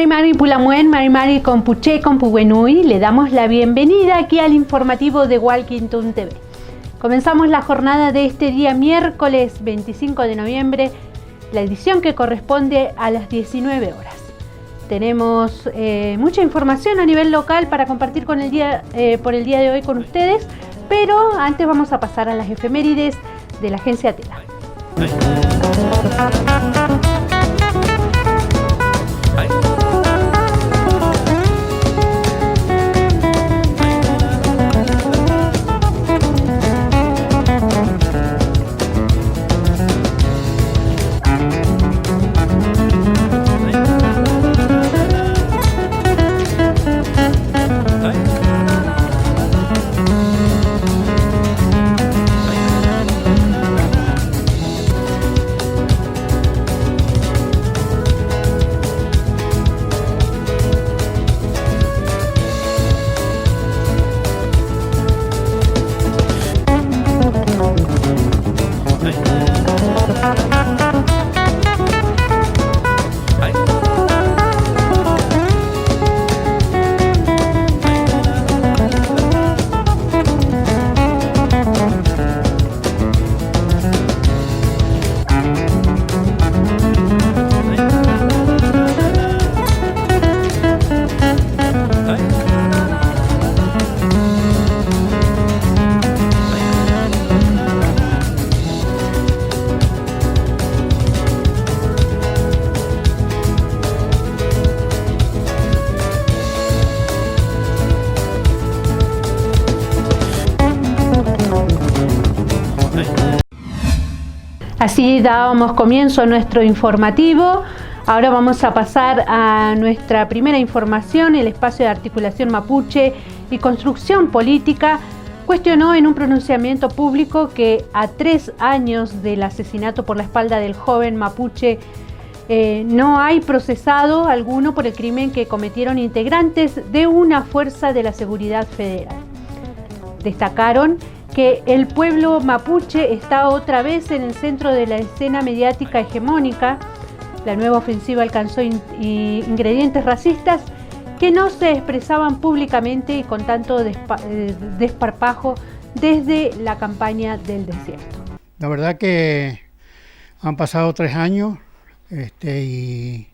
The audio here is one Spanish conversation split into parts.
Mari Pulamuen, Mari Compuche, Compuwenui, le damos la bienvenida aquí al informativo de Walkington TV. Comenzamos la jornada de este día miércoles 25 de noviembre, la edición que corresponde a las 19 horas. Tenemos mucha información a nivel local para compartir por el día de hoy con ustedes, pero antes vamos a pasar a las efemérides de la agencia TELA. Así dábamos comienzo a nuestro informativo. Ahora vamos a pasar a nuestra primera información. El espacio de articulación mapuche y construcción política cuestionó en un pronunciamiento público que a 3 años del asesinato por la espalda del joven mapuche no hay procesado alguno por el crimen que cometieron integrantes de una fuerza de la seguridad federal. Destacaron que el pueblo mapuche está otra vez en el centro de la escena mediática hegemónica. La nueva ofensiva alcanzó ingredientes racistas que no se expresaban públicamente y con tanto desparpajo desde la campaña del desierto. La verdad que han pasado 3 años y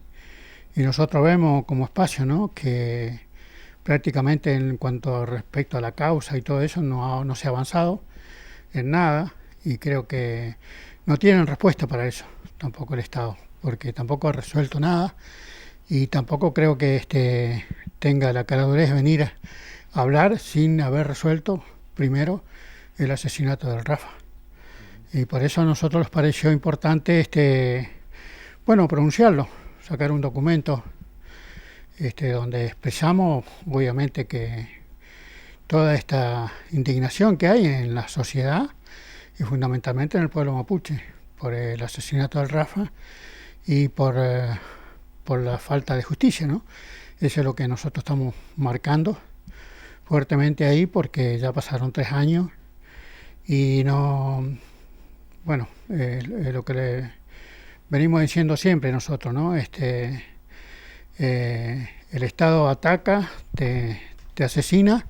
nosotros vemos como espacio, ¿no?, que prácticamente en cuanto respecto a la causa y todo eso no se ha avanzado en nada, y creo que no tienen respuesta para eso, tampoco el Estado, porque tampoco ha resuelto nada y tampoco creo que tenga la caradurez de venir a hablar sin haber resuelto primero el asesinato del Rafa. Y por eso a nosotros nos pareció importante pronunciarlo, sacar un documento donde expresamos obviamente que toda esta indignación que hay en la sociedad y fundamentalmente en el pueblo mapuche por el asesinato del Rafa y por la falta de justicia, ¿no? Eso es lo que nosotros estamos marcando fuertemente ahí, porque ya pasaron 3 años y no, lo que le venimos diciendo siempre nosotros, ¿no? El Estado ataca, te asesina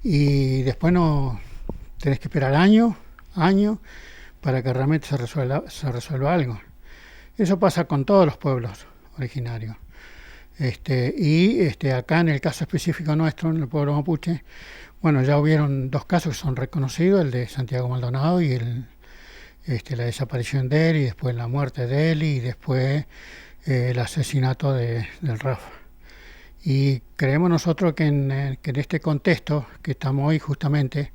y después no tenés que esperar años para que realmente se resuelva algo. Eso pasa con todos los pueblos originarios. Acá en el caso específico nuestro, en el pueblo mapuche, ya hubieron 2 casos que son reconocidos, el de Santiago Maldonado y la desaparición de él, y después la muerte de él, y después el asesinato del Rafa. Y creemos nosotros que en este contexto que estamos hoy, justamente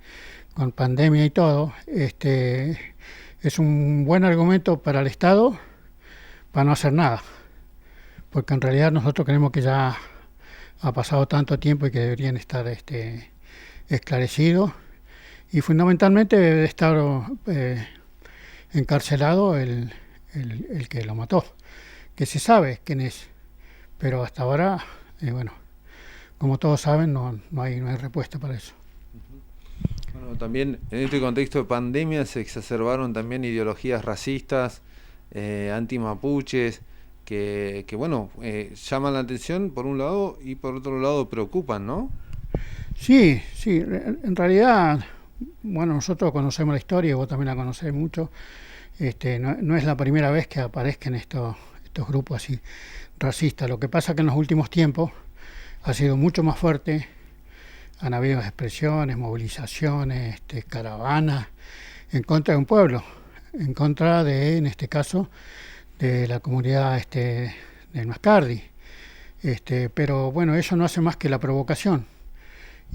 con pandemia y todo, es un buen argumento para el Estado para no hacer nada, porque en realidad nosotros creemos que ya ha pasado tanto tiempo y que deberían estar esclarecidos. Y fundamentalmente debe estar encarcelado el que lo mató, que se sabe quién es, pero hasta ahora, bueno, como todos saben, no hay respuesta para eso. Bueno, también en este contexto de pandemia se exacerbaron también ideologías racistas, antimapuches, que bueno, llaman la atención por un lado y por otro lado preocupan, ¿no? Sí, en realidad, bueno, nosotros conocemos la historia, vos también la conocés mucho. No es la primera vez que aparezcan estos grupos así racistas. Lo que pasa que en los últimos tiempos ha sido mucho más fuerte. Han habido expresiones, movilizaciones, caravanas en contra de un pueblo, en contra de, en este caso, de la comunidad del Mascardi. Pero bueno, eso no hace más que la provocación.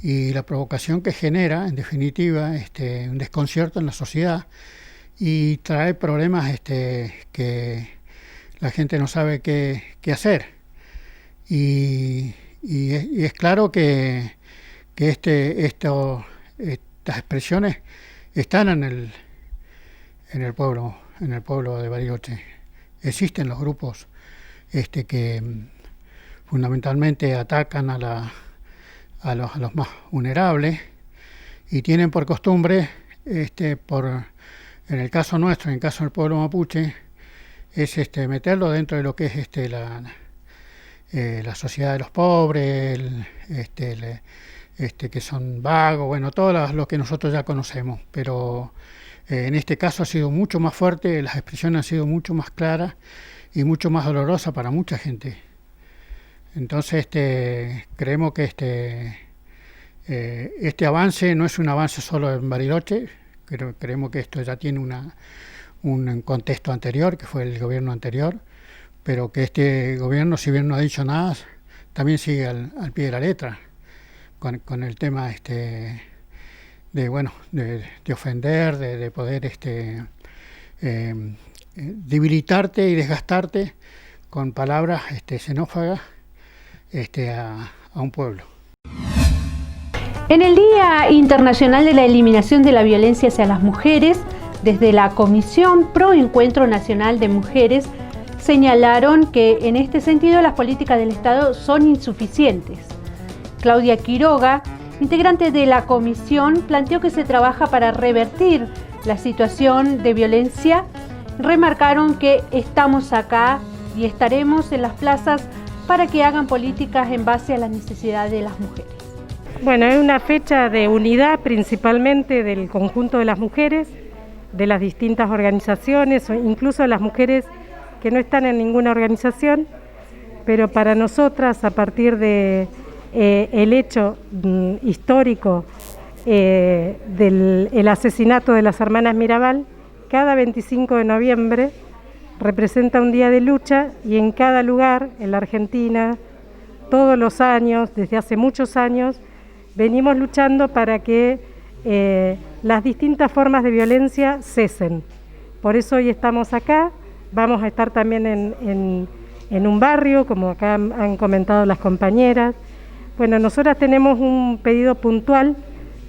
Y la provocación que genera, en definitiva, un desconcierto en la sociedad y trae problemas que la gente no sabe qué hacer. Y es claro que estas expresiones están en el pueblo de Bariloche. Existen los grupos que fundamentalmente atacan a los más vulnerables y tienen por costumbre, en el caso nuestro, en el caso del pueblo mapuche, es meterlo dentro de lo que es la sociedad de los pobres, que son vagos, bueno, todo lo que nosotros ya conocemos, pero en este caso ha sido mucho más fuerte, las expresiones han sido mucho más claras y mucho más dolorosas para mucha gente. Entonces creemos que este avance no es un avance solo en Bariloche, creemos que esto ya tiene un contexto anterior, que fue el gobierno anterior, pero que este gobierno, si bien no ha dicho nada, también sigue al pie de la letra con el tema de ofender, de poder debilitarte y desgastarte con palabras xenófagas a un pueblo. En el Día Internacional de la Eliminación de la Violencia hacia las Mujeres, desde la Comisión Pro Encuentro Nacional de Mujeres señalaron que en este sentido las políticas del Estado son insuficientes. Claudia Quiroga, integrante de la comisión, planteó que se trabaja para revertir la situación de violencia. Remarcaron que estamos acá y estaremos en las plazas para que hagan políticas en base a las necesidades de las mujeres. Bueno, es una fecha de unidad principalmente del conjunto de las mujeres, de las distintas organizaciones, o incluso de las mujeres que no están en ninguna organización, pero para nosotras, a partir de el hecho histórico del asesinato de las hermanas Mirabal, cada 25 de noviembre representa un día de lucha y en cada lugar, en la Argentina, todos los años, desde hace muchos años, venimos luchando para que las distintas formas de violencia cesen. Por eso hoy estamos acá, vamos a estar también en un barrio, como acá han comentado las compañeras. Bueno, nosotras tenemos un pedido puntual,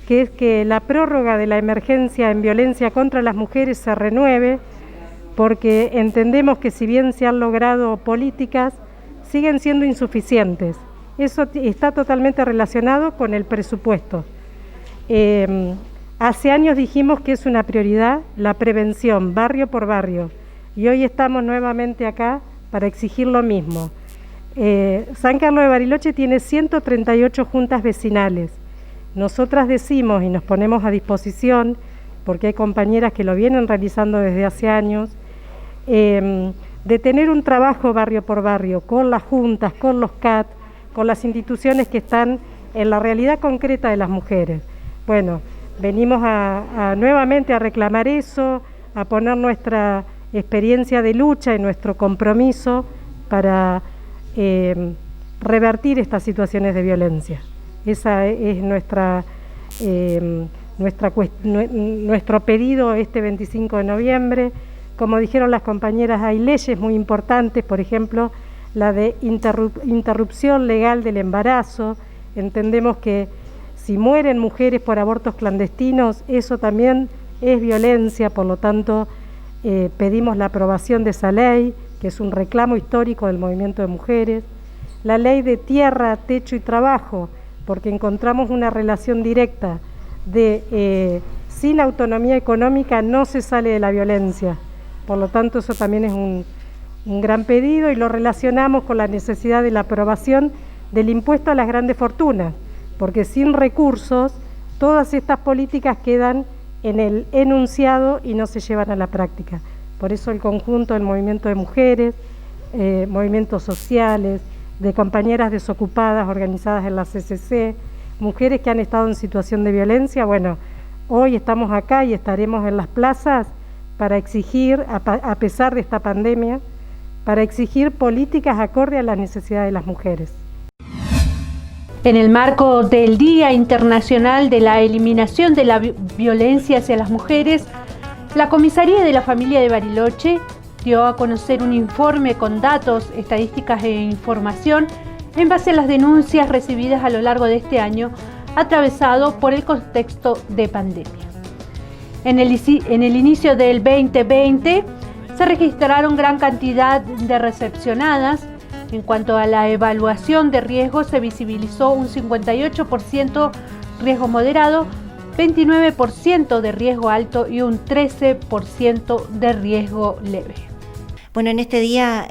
que es que la prórroga de la emergencia en violencia contra las mujeres se renueve, porque entendemos que si bien se han logrado políticas, siguen siendo insuficientes. Eso está totalmente relacionado con el presupuesto. Hace años dijimos que es una prioridad la prevención, barrio por barrio, y hoy estamos nuevamente acá para exigir lo mismo. San Carlos de Bariloche tiene 138 juntas vecinales. Nosotras decimos y nos ponemos a disposición, porque hay compañeras que lo vienen realizando desde hace años, de tener un trabajo barrio por barrio, con las juntas, con los CAT, con las instituciones que están en la realidad concreta de las mujeres. Bueno, venimos nuevamente a reclamar eso, a poner nuestra experiencia de lucha y nuestro compromiso para revertir estas situaciones de violencia. Esa es nuestro pedido este 25 de noviembre. Como dijeron las compañeras, hay leyes muy importantes, por ejemplo, la de interrupción legal del embarazo. Entendemos que si mueren mujeres por abortos clandestinos, eso también es violencia, por lo tanto pedimos la aprobación de esa ley, que es un reclamo histórico del movimiento de mujeres. La ley de tierra, techo y trabajo, porque encontramos una relación directa de sin autonomía económica no se sale de la violencia. Por lo tanto, eso también es un gran pedido y lo relacionamos con la necesidad de la aprobación del impuesto a las grandes fortunas, porque sin recursos todas estas políticas quedan en el enunciado y no se llevan a la práctica. Por eso el conjunto del movimiento de mujeres, movimientos sociales, de compañeras desocupadas organizadas en la CCC, mujeres que han estado en situación de violencia, bueno, hoy estamos acá y estaremos en las plazas para exigir, a pesar de esta pandemia, para exigir políticas acorde a las necesidades de las mujeres. En el marco del Día Internacional de la Eliminación de la Violencia hacia las Mujeres, la Comisaría de la Familia de Bariloche dio a conocer un informe con datos, estadísticas e información en base a las denuncias recibidas a lo largo de este año, atravesado por el contexto de pandemia. En el inicio del 2020 se registraron gran cantidad de recepcionadas. En cuanto a la evaluación de riesgo, se visibilizó un 58% riesgo moderado, 29% de riesgo alto y un 13% de riesgo leve. Bueno, en este día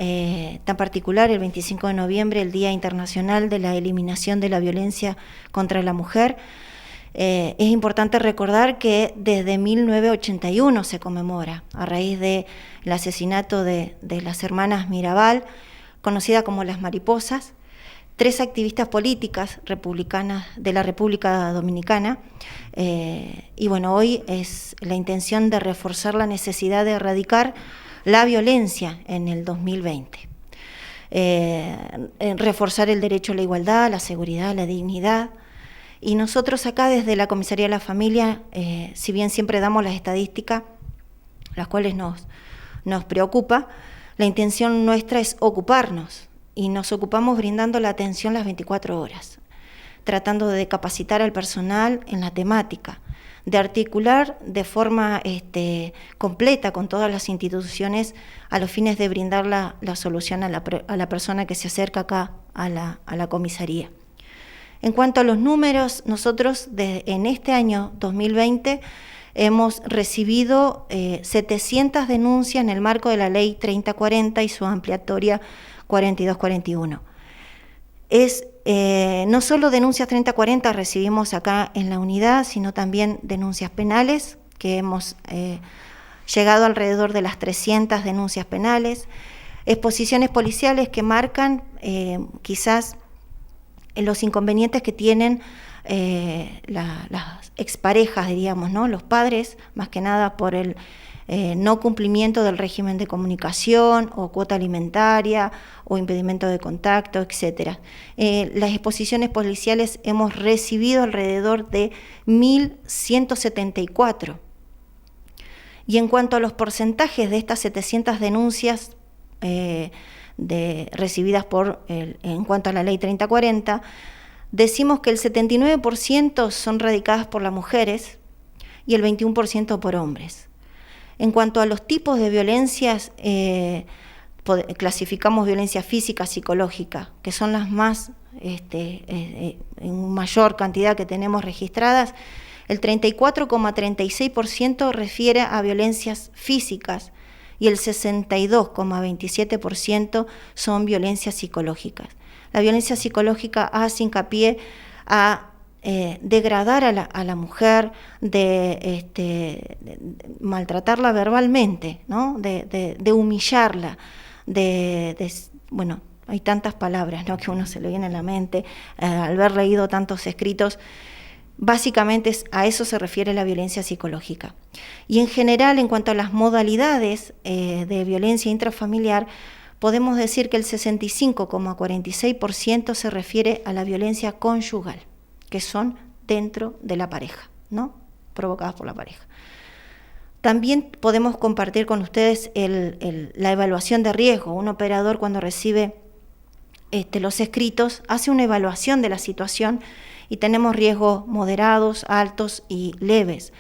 tan particular, el 25 de noviembre, el Día Internacional de la Eliminación de la Violencia contra la Mujer, es importante recordar que desde 1981 se conmemora, a raíz del asesinato de las hermanas Mirabal, conocida como las Mariposas, 3 activistas políticas republicanas de la República Dominicana, y bueno, hoy es la intención de reforzar la necesidad de erradicar la violencia en el 2020. Reforzar el derecho a la igualdad, la seguridad, la dignidad. Y nosotros acá desde la Comisaría de la Familia, si bien siempre damos las estadísticas, las cuales nos preocupa, la intención nuestra es ocuparnos, y nos ocupamos brindando la atención las 24 horas, tratando de capacitar al personal en la temática, de articular de forma completa con todas las instituciones a los fines de brindar la solución a la persona que se acerca acá a la comisaría. En cuanto a los números, nosotros en este año 2020 hemos recibido 700 denuncias en el marco de la Ley 3040 y su ampliatoria 4241. No solo denuncias 3040 recibimos acá en la unidad, sino también denuncias penales, que hemos llegado alrededor de las 300 denuncias penales, exposiciones policiales que marcan quizás los inconvenientes que tienen las exparejas, diríamos, ¿no? Los padres, más que nada por el no cumplimiento del régimen de comunicación o cuota alimentaria o impedimento de contacto, etc. Las exposiciones policiales hemos recibido alrededor de 1.174. Y en cuanto a los porcentajes de estas 700 denuncias recibidas en cuanto a la Ley 3040, decimos que el 79% son radicadas por las mujeres y el 21% por hombres. En cuanto a los tipos de violencias, clasificamos violencia física, psicológica, que son las más, en mayor cantidad que tenemos registradas. El 34,36% refiere a violencias físicas y el 62,27% son violencias psicológicas. La violencia psicológica hace hincapié a degradar a la mujer, de maltratarla verbalmente, ¿no? de humillarla, bueno, hay tantas palabras, ¿no? que uno se le viene a la mente al haber leído tantos escritos. Básicamente a eso se refiere la violencia psicológica. Y en general, en cuanto a las modalidades de violencia intrafamiliar, podemos decir que el 65,46% se refiere a la violencia conyugal, que son dentro de la pareja, ¿no? Provocadas por la pareja. También podemos compartir con ustedes la evaluación de riesgo. Un operador, cuando recibe los escritos, hace una evaluación de la situación y tenemos riesgos moderados, altos y leves.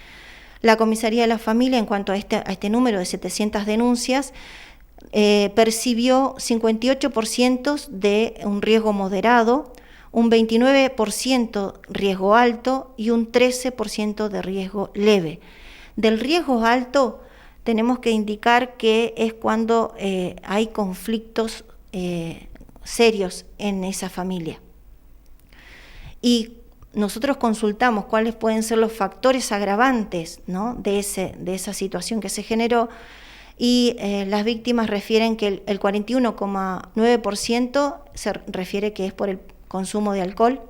La Comisaría de la Familia, en cuanto a este número de 700 denuncias, percibió 58% de un riesgo moderado, un 29% riesgo alto y un 13% de riesgo leve. Del riesgo alto tenemos que indicar que es cuando hay conflictos serios en esa familia. Y nosotros consultamos cuáles pueden ser los factores agravantes, ¿no?, de esa situación que se generó, y las víctimas refieren que el 41,9% se refiere que es por el consumo de alcohol,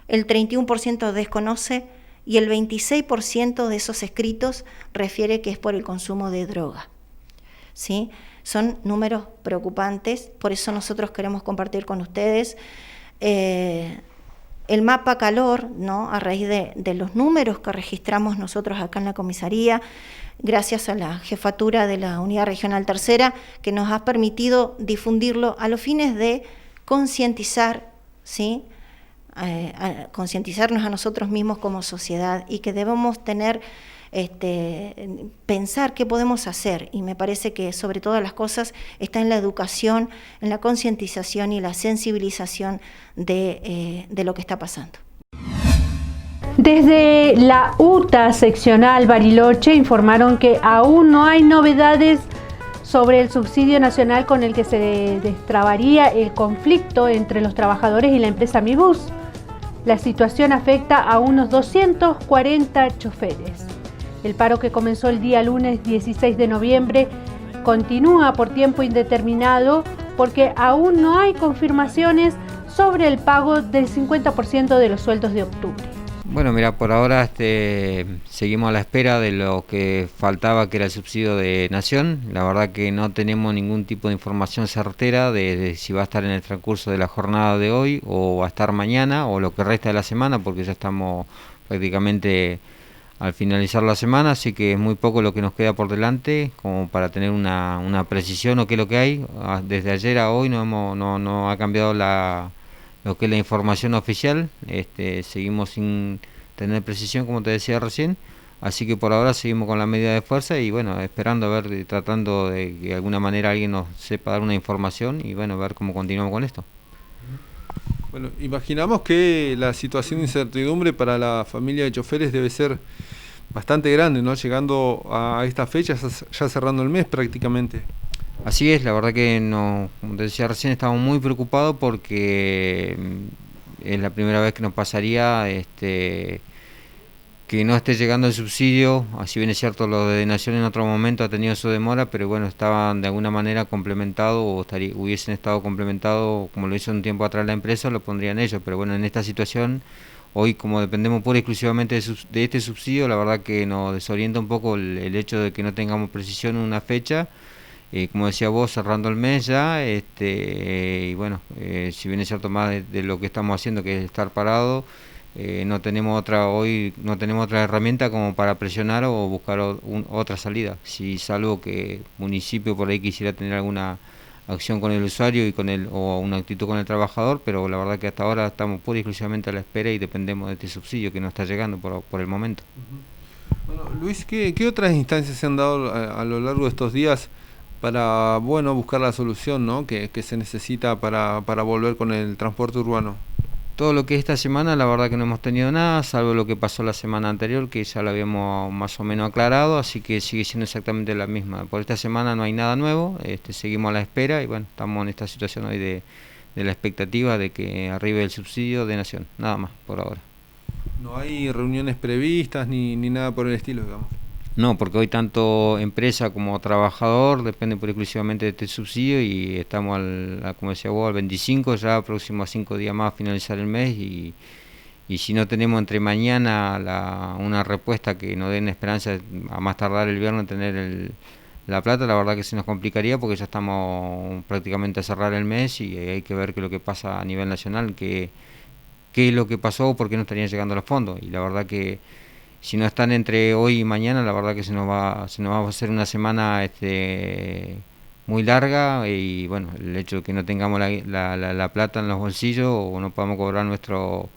el 31% desconoce y el 26% de esos escritos refiere que es por el consumo de droga. ¿Sí? Son números preocupantes, por eso nosotros queremos compartir con ustedes el mapa calor, ¿no?, a raíz de los números que registramos nosotros acá en la comisaría, gracias a la jefatura de la Unidad Regional Tercera, que nos ha permitido difundirlo a los fines de concientizar, ¿sí?, concientizarnos a nosotros mismos como sociedad, y que debemos tener, pensar qué podemos hacer, y me parece que sobre todas las cosas está en la educación, en la concientización y la sensibilización de lo que está pasando. Desde la UTA seccional Bariloche informaron que aún no hay novedades sobre el subsidio nacional con el que se destrabaría el conflicto entre los trabajadores y la empresa Mibus. La situación afecta a unos 240 choferes. El paro, que comenzó el día lunes 16 de noviembre, continúa por tiempo indeterminado porque aún no hay confirmaciones sobre el pago del 50% de los sueldos de octubre. Bueno, mira, por ahora seguimos a la espera de lo que faltaba, que era el subsidio de Nación. La verdad que no tenemos ningún tipo de información certera de si va a estar en el transcurso de la jornada de hoy o va a estar mañana o lo que resta de la semana, porque ya estamos prácticamente al finalizar la semana, así que es muy poco lo que nos queda por delante como para tener una precisión o qué es lo que hay. Desde ayer a hoy no ha cambiado lo que es la información oficial, seguimos sin tener precisión, como te decía recién, así que por ahora seguimos con la medida de fuerza y bueno, esperando a ver, tratando de que de alguna manera alguien nos sepa dar una información y bueno, ver cómo continuamos con esto. Bueno, imaginamos que la situación de incertidumbre para la familia de choferes debe ser bastante grande, ¿no?, llegando a esta fecha, ya cerrando el mes prácticamente. Así es, la verdad que no, como te decía recién, estamos muy preocupados porque es la primera vez que nos pasaría que no esté llegando el subsidio. Así bien es cierto, lo de Nación en otro momento ha tenido su demora, pero bueno, estaban de alguna manera complementados o hubiesen estado complementados como lo hizo un tiempo atrás la empresa, lo pondrían ellos, pero bueno, en esta situación, hoy como dependemos pura y exclusivamente de este subsidio, la verdad que nos desorienta un poco el hecho de que no tengamos precisión en una fecha. Como decía vos, cerrando el mes ya, y bueno, si bien es cierto más de lo que estamos haciendo, que es estar parado, no tenemos otra herramienta como para presionar o buscar otra salida. Si salvo que el municipio por ahí quisiera tener alguna acción con el usuario o una actitud con el trabajador, pero la verdad que hasta ahora estamos pura y exclusivamente a la espera y dependemos de este subsidio que no está llegando por el momento. Bueno, Luis, ¿qué otras instancias se han dado a lo largo de estos días para buscar la solución, ¿no?, que se necesita para volver con el transporte urbano? Todo lo que esta semana, la verdad que no hemos tenido nada, salvo lo que pasó la semana anterior, que ya lo habíamos más o menos aclarado, así que sigue siendo exactamente la misma. Por esta semana no hay nada nuevo, seguimos a la espera y bueno, estamos en esta situación hoy de la expectativa de que arribe el subsidio de Nación, nada más por ahora. ¿No hay reuniones previstas ni nada por el estilo, digamos? No, porque hoy tanto empresa como trabajador depende exclusivamente de este subsidio y estamos como decía vos, al 25, ya próximo a 5 días más a finalizar el mes y si no tenemos entre mañana una respuesta que nos den esperanza a más tardar el viernes tener la plata, la verdad que se nos complicaría porque ya estamos prácticamente a cerrar el mes y hay que ver qué es lo que pasa a nivel nacional, qué es lo que pasó, por qué no estarían llegando los fondos, y la verdad que si no están entre hoy y mañana, la verdad que se nos va a hacer una semana muy larga y bueno, el hecho de que no tengamos la plata en los bolsillos o no podamos cobrar nuestro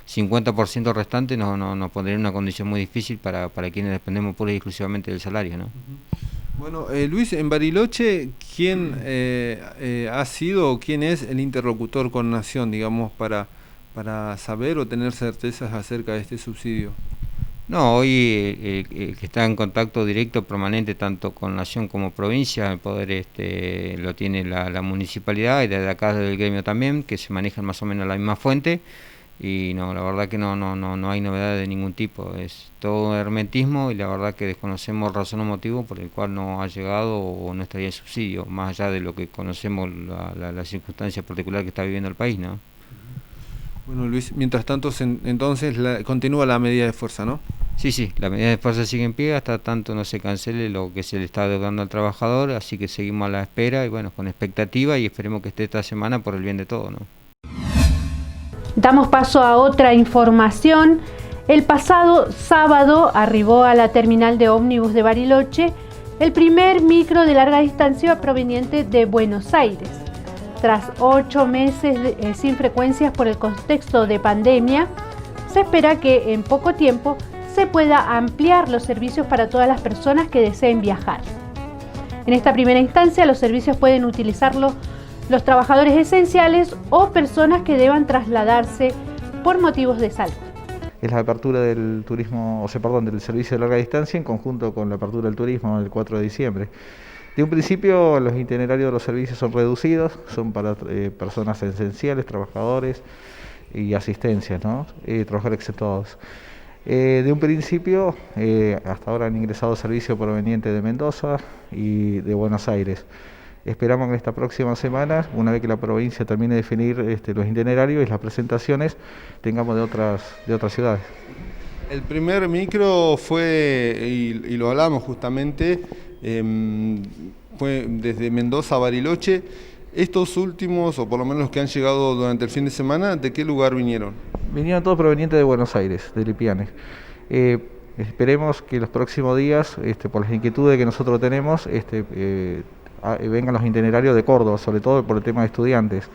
50% restante nos pondría en una condición muy difícil para quienes dependemos pura y exclusivamente del salario, ¿no? Bueno, Luis, en Bariloche, ¿quién ha sido o quién es el interlocutor con Nación, digamos, para saber o tener certezas acerca de este subsidio? No, hoy el que está en contacto directo permanente tanto con Nación como provincia, el poder lo tiene la municipalidad y desde acá del gremio también, que se manejan más o menos la misma fuente. Y no, la verdad que no hay novedad de ningún tipo, es todo hermetismo y la verdad que desconocemos razón o motivo por el cual no ha llegado o no estaría el subsidio, más allá de lo que conocemos la circunstancia particular que está viviendo el país, ¿no? Bueno, Luis, mientras tanto entonces continúa la medida de fuerza, ¿no? Sí, la medida de fuerza sigue en pie hasta tanto no se cancele lo que se le está dando al trabajador, así que seguimos a la espera y bueno, con expectativa y esperemos que esté esta semana por el bien de todos, ¿no? Damos paso a otra información. El pasado sábado arribó a la terminal de ómnibus de Bariloche el primer micro de larga distancia proveniente de Buenos Aires. Tras 8 meses sin frecuencias por el contexto de pandemia, se espera que en poco tiempo se pueda ampliar los servicios para todas las personas que deseen viajar. En esta primera instancia, los servicios pueden utilizarlo los trabajadores esenciales o personas que deban trasladarse por motivos de salud. Es la apertura del turismo, del servicio de larga distancia en conjunto con la apertura del turismo el 4 de diciembre. De un principio los itinerarios de los servicios son reducidos, son para personas esenciales, trabajadores y asistencias, ¿no? Trabajadores exceptuados. De un principio, hasta ahora han ingresado servicios provenientes de Mendoza y de Buenos Aires. Esperamos que esta próxima semana, una vez que la provincia termine de definir los itinerarios y las presentaciones, tengamos de otras ciudades. El primer micro fue, y lo hablamos justamente, fue desde Mendoza a Bariloche. Estos últimos, o por lo menos los que han llegado durante el fin de semana, ¿de qué lugar vinieron? Vinieron todos provenientes de Buenos Aires, de Lipiane. Esperemos que los próximos días, por las inquietudes que nosotros tenemos, vengan los itinerarios de Córdoba, sobre todo por el tema de estudiantes.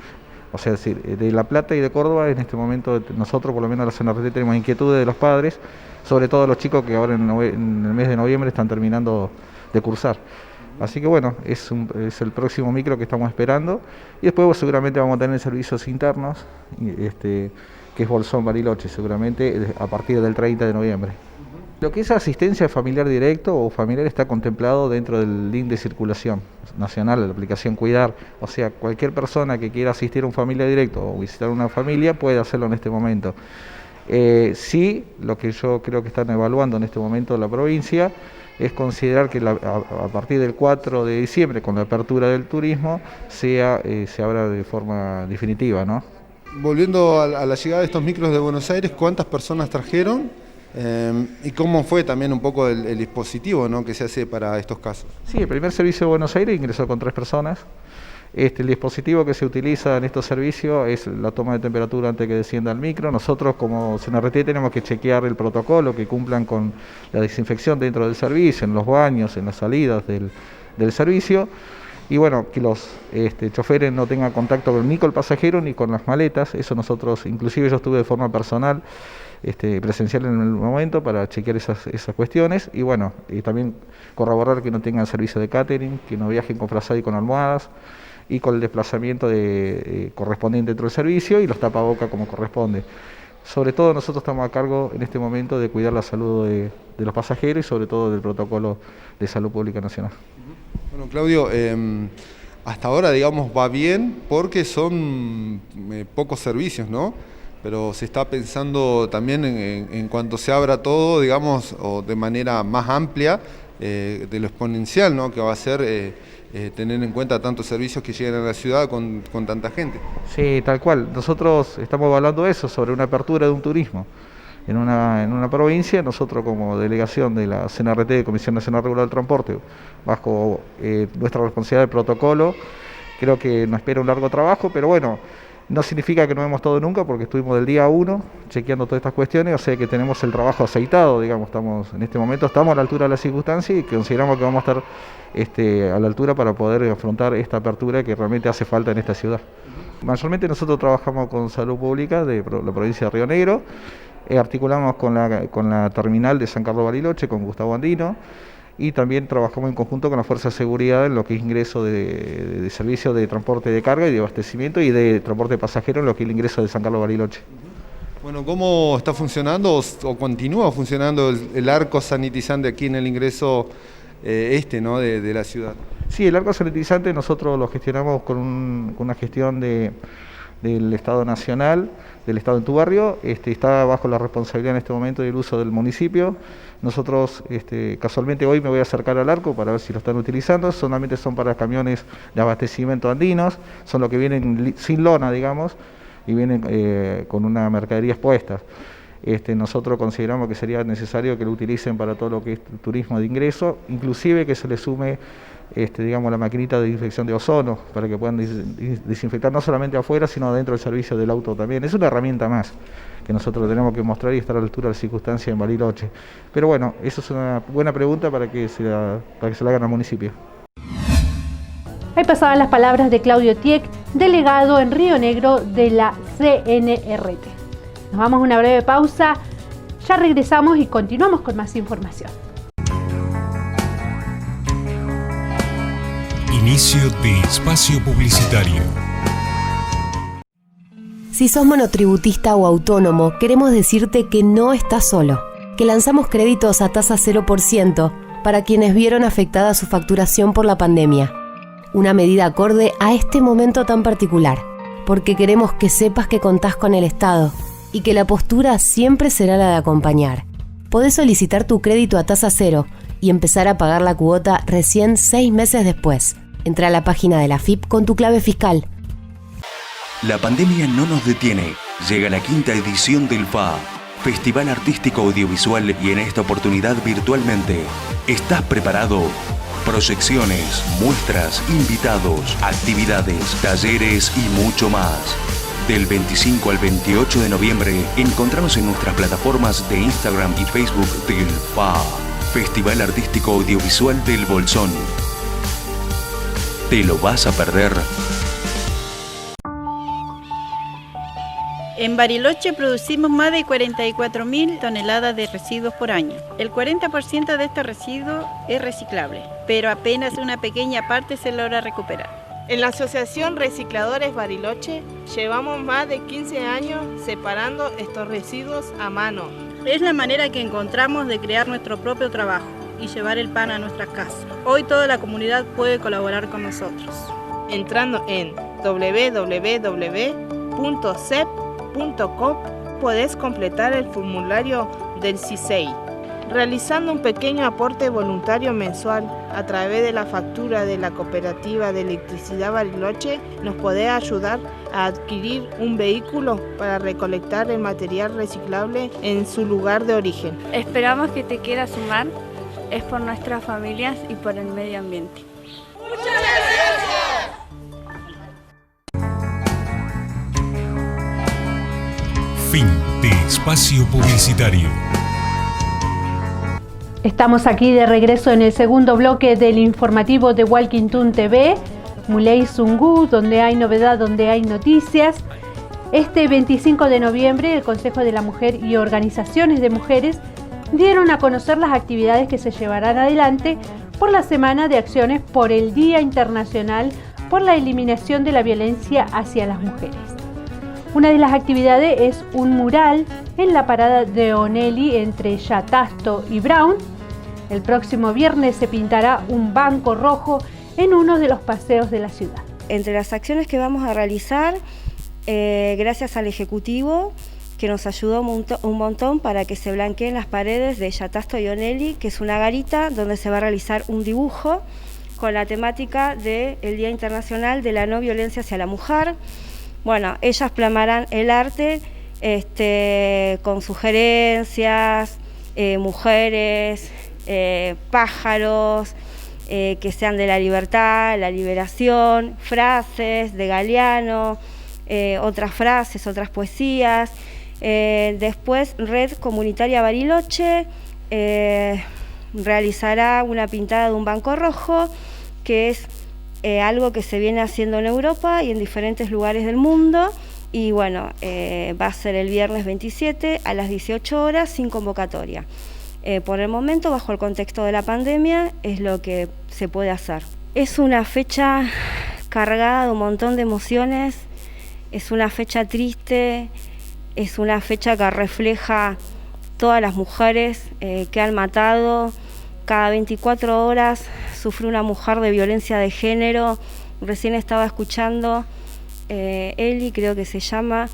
O sea, es decir, de La Plata y de Córdoba, en este momento nosotros, por lo menos la CNRT, tenemos inquietudes de los padres, sobre todo los chicos que ahora en el mes de noviembre están terminando de cursar. Así que bueno, es el próximo micro que estamos esperando y después seguramente vamos a tener servicios internos, que es Bolsón Bariloche, seguramente a partir del 30 de noviembre. Lo que es asistencia familiar directo o familiar está contemplado dentro del link de circulación nacional de la aplicación Cuidar. O sea, cualquier persona que quiera asistir a un familiar directo o visitar una familia puede hacerlo en este momento. Sí, lo que yo creo que están evaluando en este momento la provincia es considerar que a partir del 4 de diciembre, con la apertura del turismo, se abra de forma definitiva, ¿no? Volviendo a la llegada de estos micros de Buenos Aires, ¿cuántas personas trajeron? ¿Y cómo fue también un poco el dispositivo, ¿no?, que se hace para estos casos? Sí, el primer servicio de Buenos Aires ingresó con 3 personas. El dispositivo que se utiliza en estos servicios es la toma de temperatura antes que descienda el micro. Nosotros como CNRT tenemos que chequear el protocolo, que cumplan con la desinfección dentro del servicio, en los baños, en las salidas del servicio. Y bueno, que los choferes no tengan contacto ni con el pasajero ni con las maletas. Eso nosotros, inclusive yo estuve de forma personal, presencial en el momento para chequear esas cuestiones y bueno, también corroborar que no tengan servicio de catering, que no viajen con frazada y con almohadas y con el desplazamiento correspondiente dentro del servicio y los tapabocas como corresponde. Sobre todo nosotros estamos a cargo en este momento de cuidar la salud de los pasajeros y sobre todo del protocolo de salud pública nacional. Bueno, Claudio, hasta ahora digamos va bien porque son pocos servicios, ¿no? Pero se está pensando también en cuanto se abra todo, digamos, o de manera más amplia, de lo exponencial, ¿no?, que va a ser tener en cuenta tantos servicios que llegan a la ciudad con tanta gente. Sí, tal cual. Nosotros estamos evaluando eso, sobre una apertura de un turismo en una provincia. Nosotros como delegación de la CNRT, Comisión Nacional Regular del Transporte, bajo nuestra responsabilidad de protocolo, creo que nos espera un largo trabajo, pero bueno, no significa que no hemos estado nunca, porque estuvimos del día 1 chequeando todas estas cuestiones, o sea que tenemos el trabajo aceitado, digamos, en este momento estamos a la altura de las circunstancias y consideramos que vamos a estar a la altura para poder afrontar esta apertura que realmente hace falta en esta ciudad. Mayormente nosotros trabajamos con Salud Pública de la provincia de Río Negro, articulamos con la terminal de San Carlos Bariloche, con Gustavo Andino, y también trabajamos en conjunto con la Fuerza de Seguridad en lo que es ingreso de servicio de transporte de carga y de abastecimiento y de transporte de pasajeros en lo que es el ingreso de San Carlos Bariloche. Bueno, ¿cómo está funcionando o continúa funcionando el arco sanitizante aquí en el ingreso ¿no? de la ciudad? Sí, el arco sanitizante nosotros lo gestionamos con una gestión del Estado Nacional, del Estado en tu barrio, está bajo la responsabilidad en este momento del uso del municipio. Nosotros casualmente hoy me voy a acercar al arco para ver si lo están utilizando, solamente son para camiones de abastecimiento andinos, son los que vienen sin lona, digamos, y vienen con una mercadería expuesta. Nosotros consideramos que sería necesario que lo utilicen para todo lo que es turismo de ingreso, inclusive que se le sume digamos, la maquinita de desinfección de ozono para que puedan desinfectar no solamente afuera, sino dentro del servicio del auto también. Es una herramienta más que nosotros tenemos que mostrar y estar a la altura de las circunstancias en Bariloche. Pero bueno, eso es una buena pregunta para que se la hagan al municipio. Ahí pasaban las palabras de Claudio Tieck, delegado en Río Negro de la CNRT. Nos vamos a una breve pausa, ya regresamos y continuamos con más información. Inicio de espacio publicitario. Si sos monotributista o autónomo, queremos decirte que no estás solo, que lanzamos créditos a tasa 0% para quienes vieron afectada su facturación por la pandemia. Una medida acorde a este momento tan particular, porque queremos que sepas que contás con el Estado y que la postura siempre será la de acompañar. Podés solicitar tu crédito a tasa cero y empezar a pagar la cuota recién 6 meses después. Entra a la página de la AFIP con tu clave fiscal. La pandemia no nos detiene. Llega la 5ª edición del FA, Festival Artístico Audiovisual, y en esta oportunidad virtualmente. ¿Estás preparado? Proyecciones, muestras, invitados, actividades, talleres y mucho más. Del 25 al 28 de noviembre, encontranos en nuestras plataformas de Instagram y Facebook del FA, Festival Artístico Audiovisual del Bolsón. ¿Te lo vas a perder? En Bariloche producimos más de 44.000 toneladas de residuos por año. El 40% de estos residuos es reciclable, pero apenas una pequeña parte se logra recuperar. En la Asociación Recicladores Bariloche llevamos más de 15 años separando estos residuos a mano. Es la manera que encontramos de crear nuestro propio trabajo y llevar el pan a nuestras casas. Hoy toda la comunidad puede colaborar con nosotros. Entrando en www.cep.com podés completar el formulario del CISEI, realizando un pequeño aporte voluntario mensual a través de la factura de la Cooperativa de Electricidad Bariloche. Nos podés ayudar a adquirir un vehículo para recolectar el material reciclable en su lugar de origen. Esperamos que te quieras sumar, es por nuestras familias y por el medio ambiente. ¡Muchas gracias! Fin de espacio publicitario. Estamos aquí de regreso en el segundo bloque del informativo de Walkington TV, Muley Zungu, donde hay novedad, donde hay noticias. Este 25 de noviembre, el Consejo de la Mujer y organizaciones de mujeres dieron a conocer las actividades que se llevarán adelante por la Semana de Acciones por el Día Internacional por la Eliminación de la Violencia hacia las Mujeres. Una de las actividades es un mural en la parada de Onelli entre Yatasto y Brown. El próximo viernes se pintará un banco rojo en uno de los paseos de la ciudad. Entre las acciones que vamos a realizar, gracias al Ejecutivo, que nos ayudó un montón para que se blanqueen las paredes de Yatasto y Onelli, que es una garita donde se va a realizar un dibujo con la temática del Día Internacional de la No Violencia hacia la Mujer. Bueno, ellas plasmarán el arte con sugerencias, mujeres, pájaros, que sean de la libertad, la liberación, frases de Galeano, otras frases, otras poesías. Después, Red Comunitaria Bariloche realizará una pintada de un banco rojo, que es algo que se viene haciendo en Europa y en diferentes lugares del mundo. Y bueno, va a ser el viernes 27 a las 18 horas sin convocatoria. Por el momento, bajo el contexto de la pandemia, es lo que se puede hacer. Es una fecha cargada de un montón de emociones, es una fecha triste, es una fecha que refleja todas las mujeres que han matado. Cada 24 horas sufre una mujer de violencia de género. Recién estaba escuchando, Eli creo que se llama,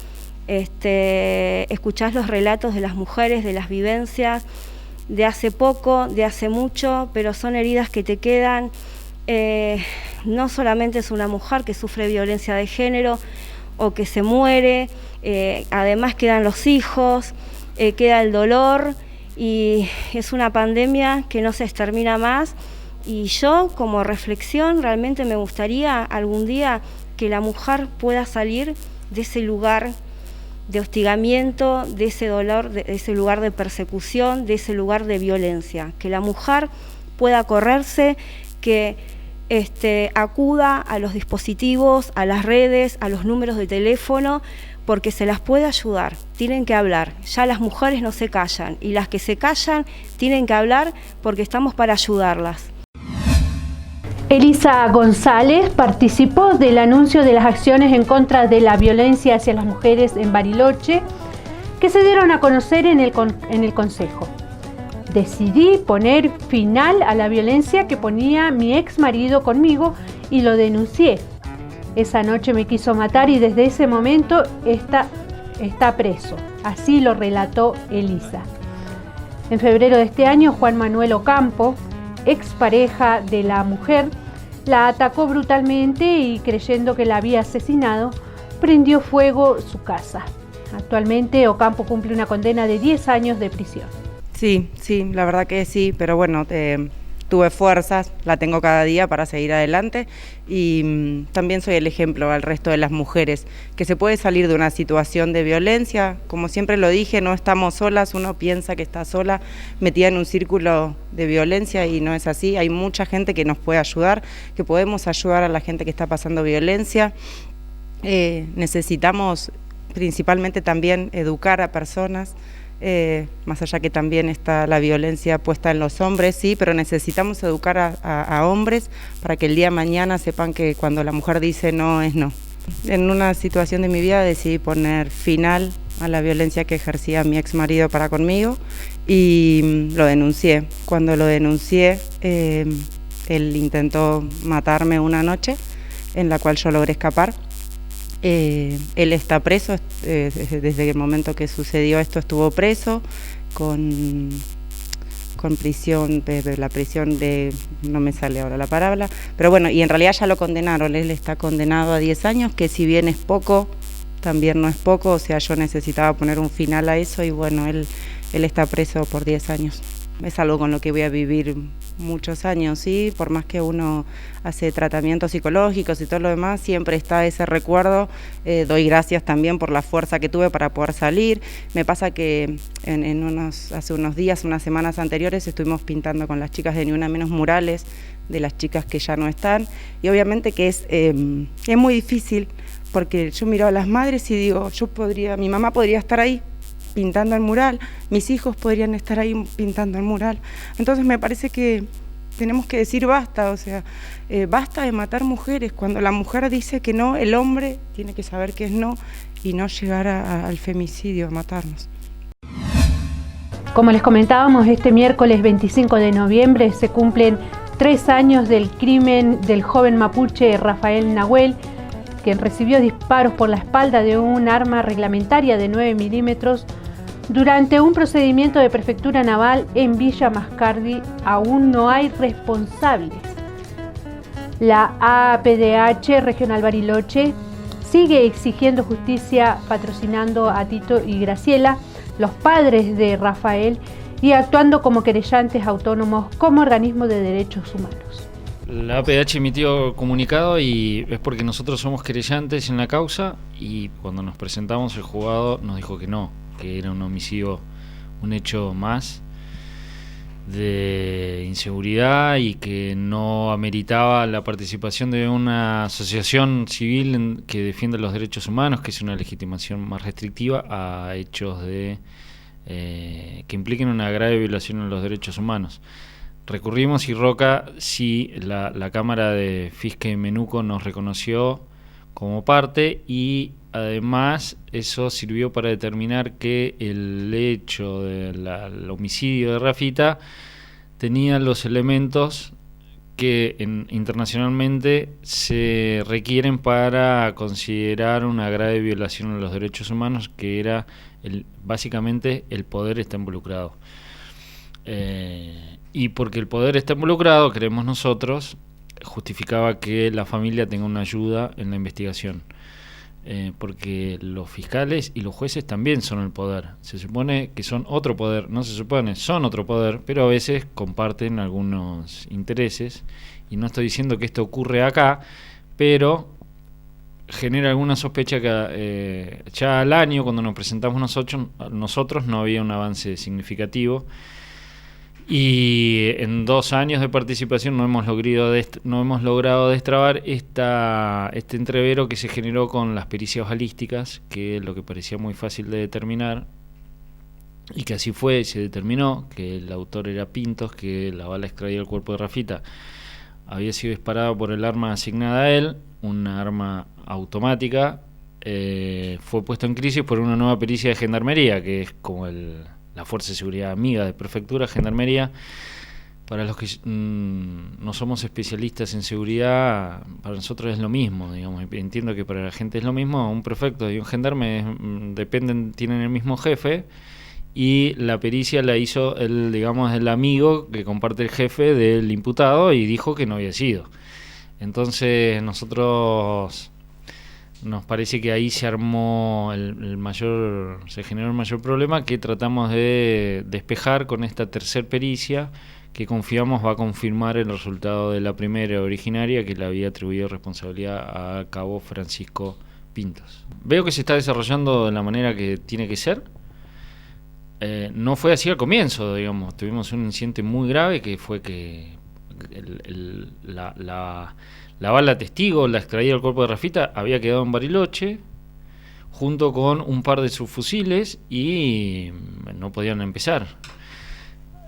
escuchás los relatos de las mujeres, de las vivencias, de hace poco, de hace mucho, pero son heridas que te quedan. No solamente es una mujer que sufre violencia de género o que se muere, además quedan los hijos, queda el dolor, y es una pandemia que no se extermina más. Y yo, como reflexión, realmente me gustaría algún día que la mujer pueda salir de ese lugar de hostigamiento, de ese dolor, de ese lugar de persecución, de ese lugar de violencia, que la mujer pueda correrse, que acuda a los dispositivos, a las redes, a los números de teléfono, porque se las puede ayudar. Tienen que hablar, ya las mujeres no se callan, y las que se callan tienen que hablar porque estamos para ayudarlas. Elisa González participó del anuncio de las acciones en contra de la violencia hacia las mujeres en Bariloche, que se dieron a conocer en el Consejo. Decidí poner final a la violencia que ponía mi ex marido conmigo y lo denuncié. Esa noche me quiso matar y desde ese momento está preso. Así lo relató Elisa. En febrero de este año, Juan Manuel Ocampo, expareja de la mujer, la atacó brutalmente y, creyendo que la había asesinado, prendió fuego su casa. Actualmente Ocampo cumple una condena de 10 años de prisión. Sí, la verdad que sí, pero bueno, tuve fuerzas, la tengo cada día para seguir adelante, y también soy el ejemplo al resto de las mujeres, que se puede salir de una situación de violencia. Como siempre lo dije, no estamos solas, uno piensa que está sola, metida en un círculo de violencia, y no es así. Hay mucha gente que nos puede ayudar, que podemos ayudar a la gente que está pasando violencia. Necesitamos principalmente también educar a personas, más allá que también está la violencia puesta en los hombres, sí, pero necesitamos educar a hombres para que el día de mañana sepan que cuando la mujer dice no, es no. En una situación de mi vida decidí poner final a la violencia que ejercía mi ex marido para conmigo, y lo denuncié. Cuando lo denuncié, él intentó matarme una noche, en la cual yo logré escapar. Él está preso, desde el momento que sucedió esto estuvo preso, con prisión, la prisión de, no me sale ahora la palabra, pero bueno, y en realidad ya lo condenaron. Él está condenado a 10 años, que si bien es poco, también no es poco. O sea, yo necesitaba poner un final a eso, y bueno, él está preso por 10 años. Es algo con lo que voy a vivir muchos años, ¿sí? Por más que uno hace tratamientos psicológicos y todo lo demás, siempre está ese recuerdo. Doy gracias también por la fuerza que tuve para poder salir. Me pasa que hace unos días, unas semanas anteriores, estuvimos pintando con las chicas de Ni Una Menos murales de las chicas que ya no están, y obviamente que es muy difícil, porque yo miro a las madres y digo, mi mamá podría estar ahí pintando el mural, mis hijos podrían estar ahí pintando el mural. Entonces me parece que tenemos que decir basta, o sea, basta de matar mujeres. Cuando la mujer dice que no, el hombre tiene que saber que es no, y no llegar al femicidio, a matarnos. Como les comentábamos, este miércoles 25 de noviembre se cumplen 3 años del crimen del joven mapuche Rafael Nahuel, quien recibió disparos por la espalda de un arma reglamentaria de 9 milímetros durante un procedimiento de prefectura naval en Villa Mascardi. Aún no hay responsables. La APDH Regional Bariloche sigue exigiendo justicia, patrocinando a Tito y Graciela, los padres de Rafael, y actuando como querellantes autónomos como organismo de derechos humanos. La APDH emitió comunicado, y es porque nosotros somos querellantes en la causa, y cuando nos presentamos el juzgado nos dijo que no que era un homicidio, un hecho más de inseguridad y que no ameritaba la participación de una asociación civil que defiende los derechos humanos, que es una legitimación más restrictiva a hechos de que impliquen una grave violación de los derechos humanos. Recurrimos y Roca, sí, la Cámara de Fisque y Menuco nos reconoció como parte y además eso sirvió para determinar que el hecho del homicidio de Rafita tenía los elementos que internacionalmente se requieren para considerar una grave violación de los derechos humanos, que era básicamente el poder está involucrado. Y porque el poder está involucrado, creemos nosotros, justificaba que la familia tenga una ayuda en la investigación. Porque los fiscales y los jueces también son el poder. Se supone que son otro poder, no se supone, son otro poder, pero a veces comparten algunos intereses. Y no estoy diciendo que esto ocurre acá, pero genera alguna sospecha que ya al año, cuando nos presentamos nosotros no había un avance significativo. Y en 2 años de participación no hemos logrado destrabar este entrevero que se generó con las pericias balísticas, que es lo que parecía muy fácil de determinar, y que así fue, se determinó que el autor era Pintos, que la bala extraída del cuerpo de Rafita había sido disparada por el arma asignada a él, una arma automática. Fue puesto en crisis por una nueva pericia de Gendarmería, que es como la Fuerza de Seguridad amiga de Prefectura, Gendarmería. Para los que no somos especialistas en seguridad, para nosotros es lo mismo, digamos. Entiendo que para la gente es lo mismo, un prefecto y un gendarme tienen el mismo jefe, y la pericia la hizo el amigo que comparte el jefe del imputado y dijo que no había sido. Entonces nosotros nos parece que ahí se armó se generó el mayor problema, que tratamos de despejar con esta tercer pericia, que confiamos va a confirmar el resultado de la primera originaria, que le había atribuido responsabilidad a cabo Francisco Pintos. Veo que se está desarrollando de la manera que tiene que ser. No fue así al comienzo, digamos. Tuvimos un incidente muy grave, que fue que la bala testigo, la extraída del cuerpo de Rafita, había quedado en Bariloche junto con un par de subfusiles y no podían empezar.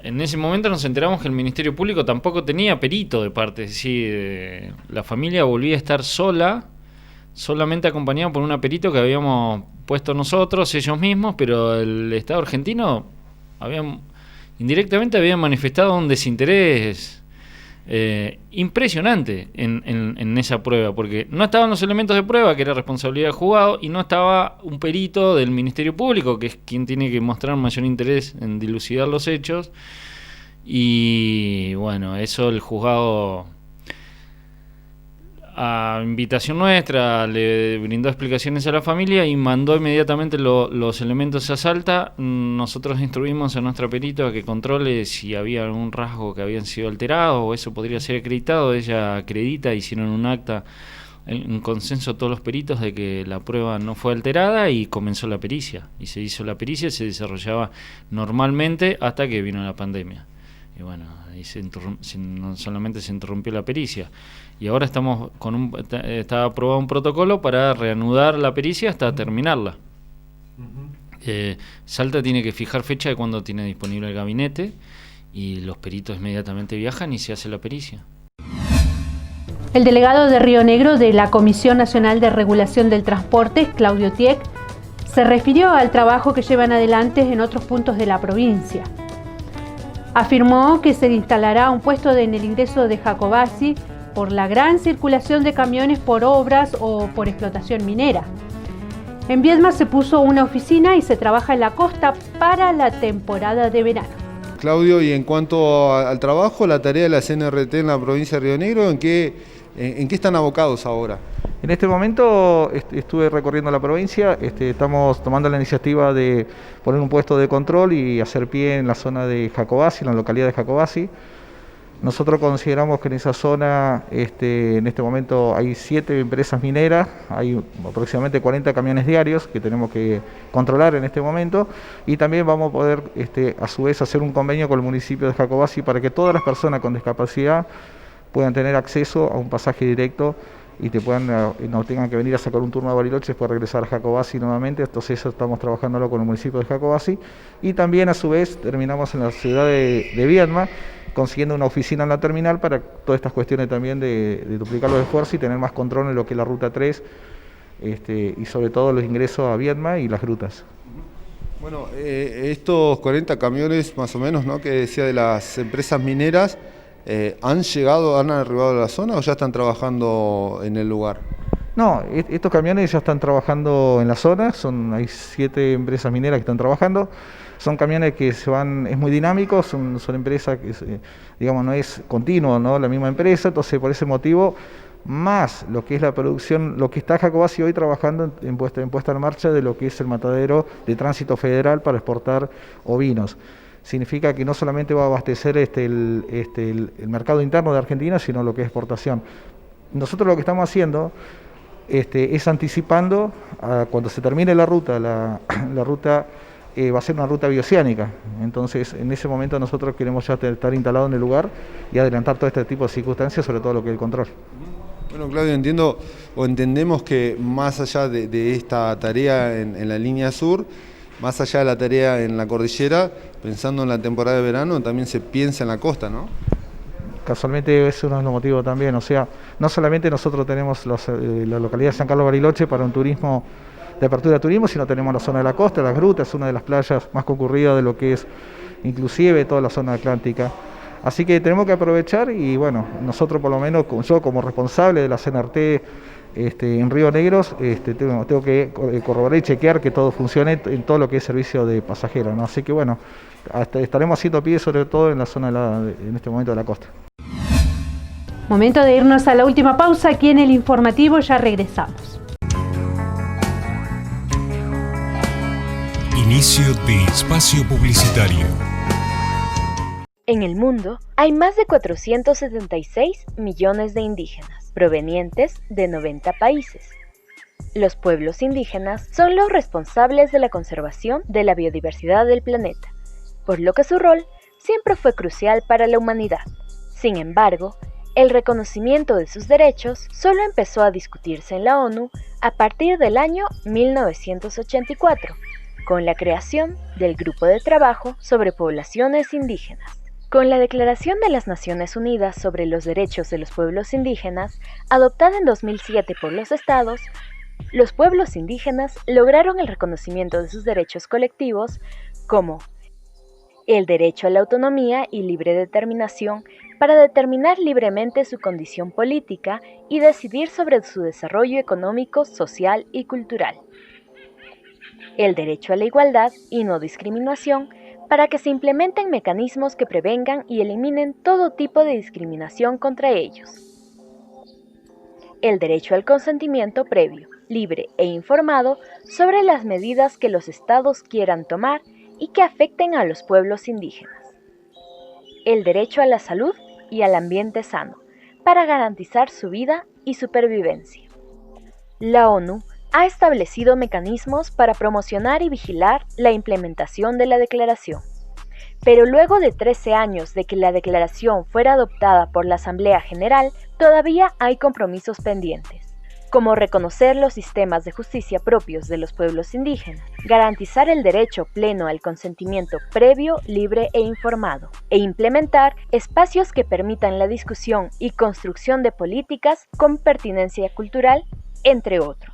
En ese momento nos enteramos que el Ministerio Público tampoco tenía perito de parte, es decir, la familia volvía a estar solamente acompañada por un perito que habíamos puesto nosotros, ellos mismos, pero el Estado argentino indirectamente había manifestado un desinterés impresionante en esa prueba, porque no estaban los elementos de prueba, que era responsabilidad del juzgado, y no estaba un perito del Ministerio Público, que es quien tiene que mostrar mayor interés en dilucidar los hechos. Y bueno, eso el juzgado, a invitación nuestra, le brindó explicaciones a la familia y mandó inmediatamente los elementos a Salta. Nosotros instruimos a nuestra perito a que controle si había algún rasgo que habían sido alterados o eso podría ser acreditado. Ella acredita, hicieron un acta en consenso todos los peritos de que la prueba no fue alterada, y comenzó la pericia. Y se hizo la pericia, se desarrollaba normalmente hasta que vino la pandemia. Y bueno, ahí no solamente se interrumpió la pericia, y ahora estamos está aprobado un protocolo para reanudar la pericia hasta terminarla. Salta tiene que fijar fecha de cuando tiene disponible el gabinete, y los peritos inmediatamente viajan y se hace la pericia. El delegado de Río Negro de la Comisión Nacional de Regulación del Transporte, Claudio Tieck, se refirió al trabajo que llevan adelante en otros puntos de la provincia. Afirmó que se instalará un puesto en el ingreso de Jacobasi por la gran circulación de camiones por obras o por explotación minera. En Viedma se puso una oficina y se trabaja en la costa para la temporada de verano. Claudio, y en cuanto al trabajo, la tarea de la CNRT en la provincia de Río Negro, ¿en qué están abocados ahora? En este momento estuve recorriendo la provincia, estamos tomando la iniciativa de poner un puesto de control y hacer pie en la zona de Jacobasi, en la localidad de Jacobasi. Nosotros consideramos que en esa zona, en este momento hay 7 empresas mineras, hay aproximadamente 40 camiones diarios que tenemos que controlar en este momento, y también vamos a poder, a su vez, hacer un convenio con el municipio de Jacobasi para que todas las personas con discapacidad puedan tener acceso a un pasaje directo y no tengan que venir a sacar un turno a Bariloche y después regresar a Jacobasi nuevamente. Entonces eso estamos trabajándolo con el municipio de Jacobasi, y también a su vez terminamos en la ciudad de Viedma, consiguiendo una oficina en la terminal para todas estas cuestiones también de duplicar los esfuerzos y tener más control en lo que es la ruta 3, y sobre todo los ingresos a Viedma y las grutas. Bueno, estos 40 camiones más o menos, ¿no?, que decía de las empresas mineras, ¿han arribado a la zona o ya están trabajando en el lugar? No, estos camiones ya están trabajando en la zona, hay 7 empresas mineras que están trabajando. Son camiones que es muy dinámico, son empresas que, digamos, no es continuo, ¿no?, la misma empresa. Entonces, por ese motivo, más lo que es la producción, lo que está Jacobasi hoy trabajando en puesta en marcha de lo que es el matadero de tránsito federal para exportar ovinos. Significa que no solamente va a abastecer el mercado interno de Argentina, sino lo que es exportación. Nosotros lo que estamos haciendo es anticipando cuando se termine la ruta, la ruta va a ser una ruta bioceánica. Entonces, en ese momento nosotros queremos ya estar instalados en el lugar y adelantar todo este tipo de circunstancias, sobre todo lo que es el control. Bueno, Claudio, entendemos que más allá de esta tarea en la línea sur, más allá de la tarea en la cordillera, pensando en la temporada de verano, también se piensa en la costa, ¿no? Casualmente ese es uno de los motivos también, o sea, no solamente nosotros tenemos la localidad de San Carlos Bariloche para un turismo de apertura de turismo, sino tenemos la zona de la costa, las grutas, una de las playas más concurridas de lo que es inclusive toda la zona atlántica. Así que tenemos que aprovechar y bueno, nosotros por lo menos, yo como responsable de la CNRT en Río Negros, tengo que corroborar y chequear que todo funcione en todo lo que es servicio de pasajeros, ¿no? Así que bueno, estaremos haciendo pie sobre todo en la zona en este momento de la costa. Momento de irnos a la última pausa aquí en el informativo, ya regresamos. Inicio de espacio publicitario. En el mundo hay más de 476 millones de indígenas, provenientes de 90 países. Los pueblos indígenas son los responsables de la conservación de la biodiversidad del planeta, por lo que su rol siempre fue crucial para la humanidad. Sin embargo, el reconocimiento de sus derechos solo empezó a discutirse en la ONU a partir del año 1984, con la creación del Grupo de Trabajo sobre Poblaciones Indígenas. Con la Declaración de las Naciones Unidas sobre los Derechos de los Pueblos Indígenas, adoptada en 2007 por los estados, los pueblos indígenas lograron el reconocimiento de sus derechos colectivos como el derecho a la autonomía y libre determinación para determinar libremente su condición política y decidir sobre su desarrollo económico, social y cultural. El derecho a la igualdad y no discriminación para que se implementen mecanismos que prevengan y eliminen todo tipo de discriminación contra ellos. El derecho al consentimiento previo, libre e informado sobre las medidas que los estados quieran tomar y que afecten a los pueblos indígenas. El derecho a la salud y al ambiente sano, para garantizar su vida y supervivencia. La ONU ha establecido mecanismos para promocionar y vigilar la implementación de la declaración. Pero luego de 13 años de que la declaración fuera adoptada por la Asamblea General, todavía hay compromisos pendientes, como reconocer los sistemas de justicia propios de los pueblos indígenas, garantizar el derecho pleno al consentimiento previo, libre e informado, e implementar espacios que permitan la discusión y construcción de políticas con pertinencia cultural, entre otros.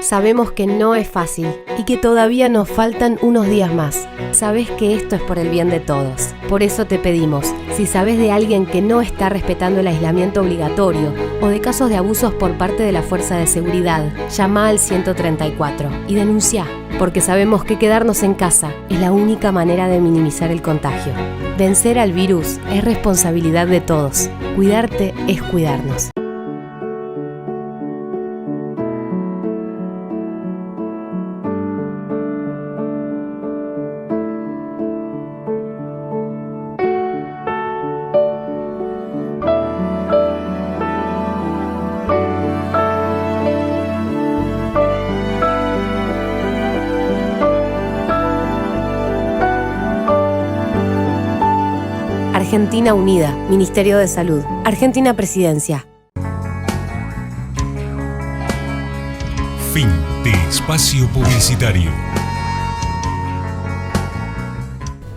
Sabemos que no es fácil y que todavía nos faltan unos días más. Sabes que esto es por el bien de todos. Por eso te pedimos, si sabes de alguien que no está respetando el aislamiento obligatorio o de casos de abusos por parte de la fuerza de seguridad, llama al 134 y denuncia, porque sabemos que quedarnos en casa es la única manera de minimizar el contagio. Vencer al virus es responsabilidad de todos. Cuidarte es cuidarnos. Argentina Unida, Ministerio de Salud, Argentina Presidencia. Fin de espacio publicitario.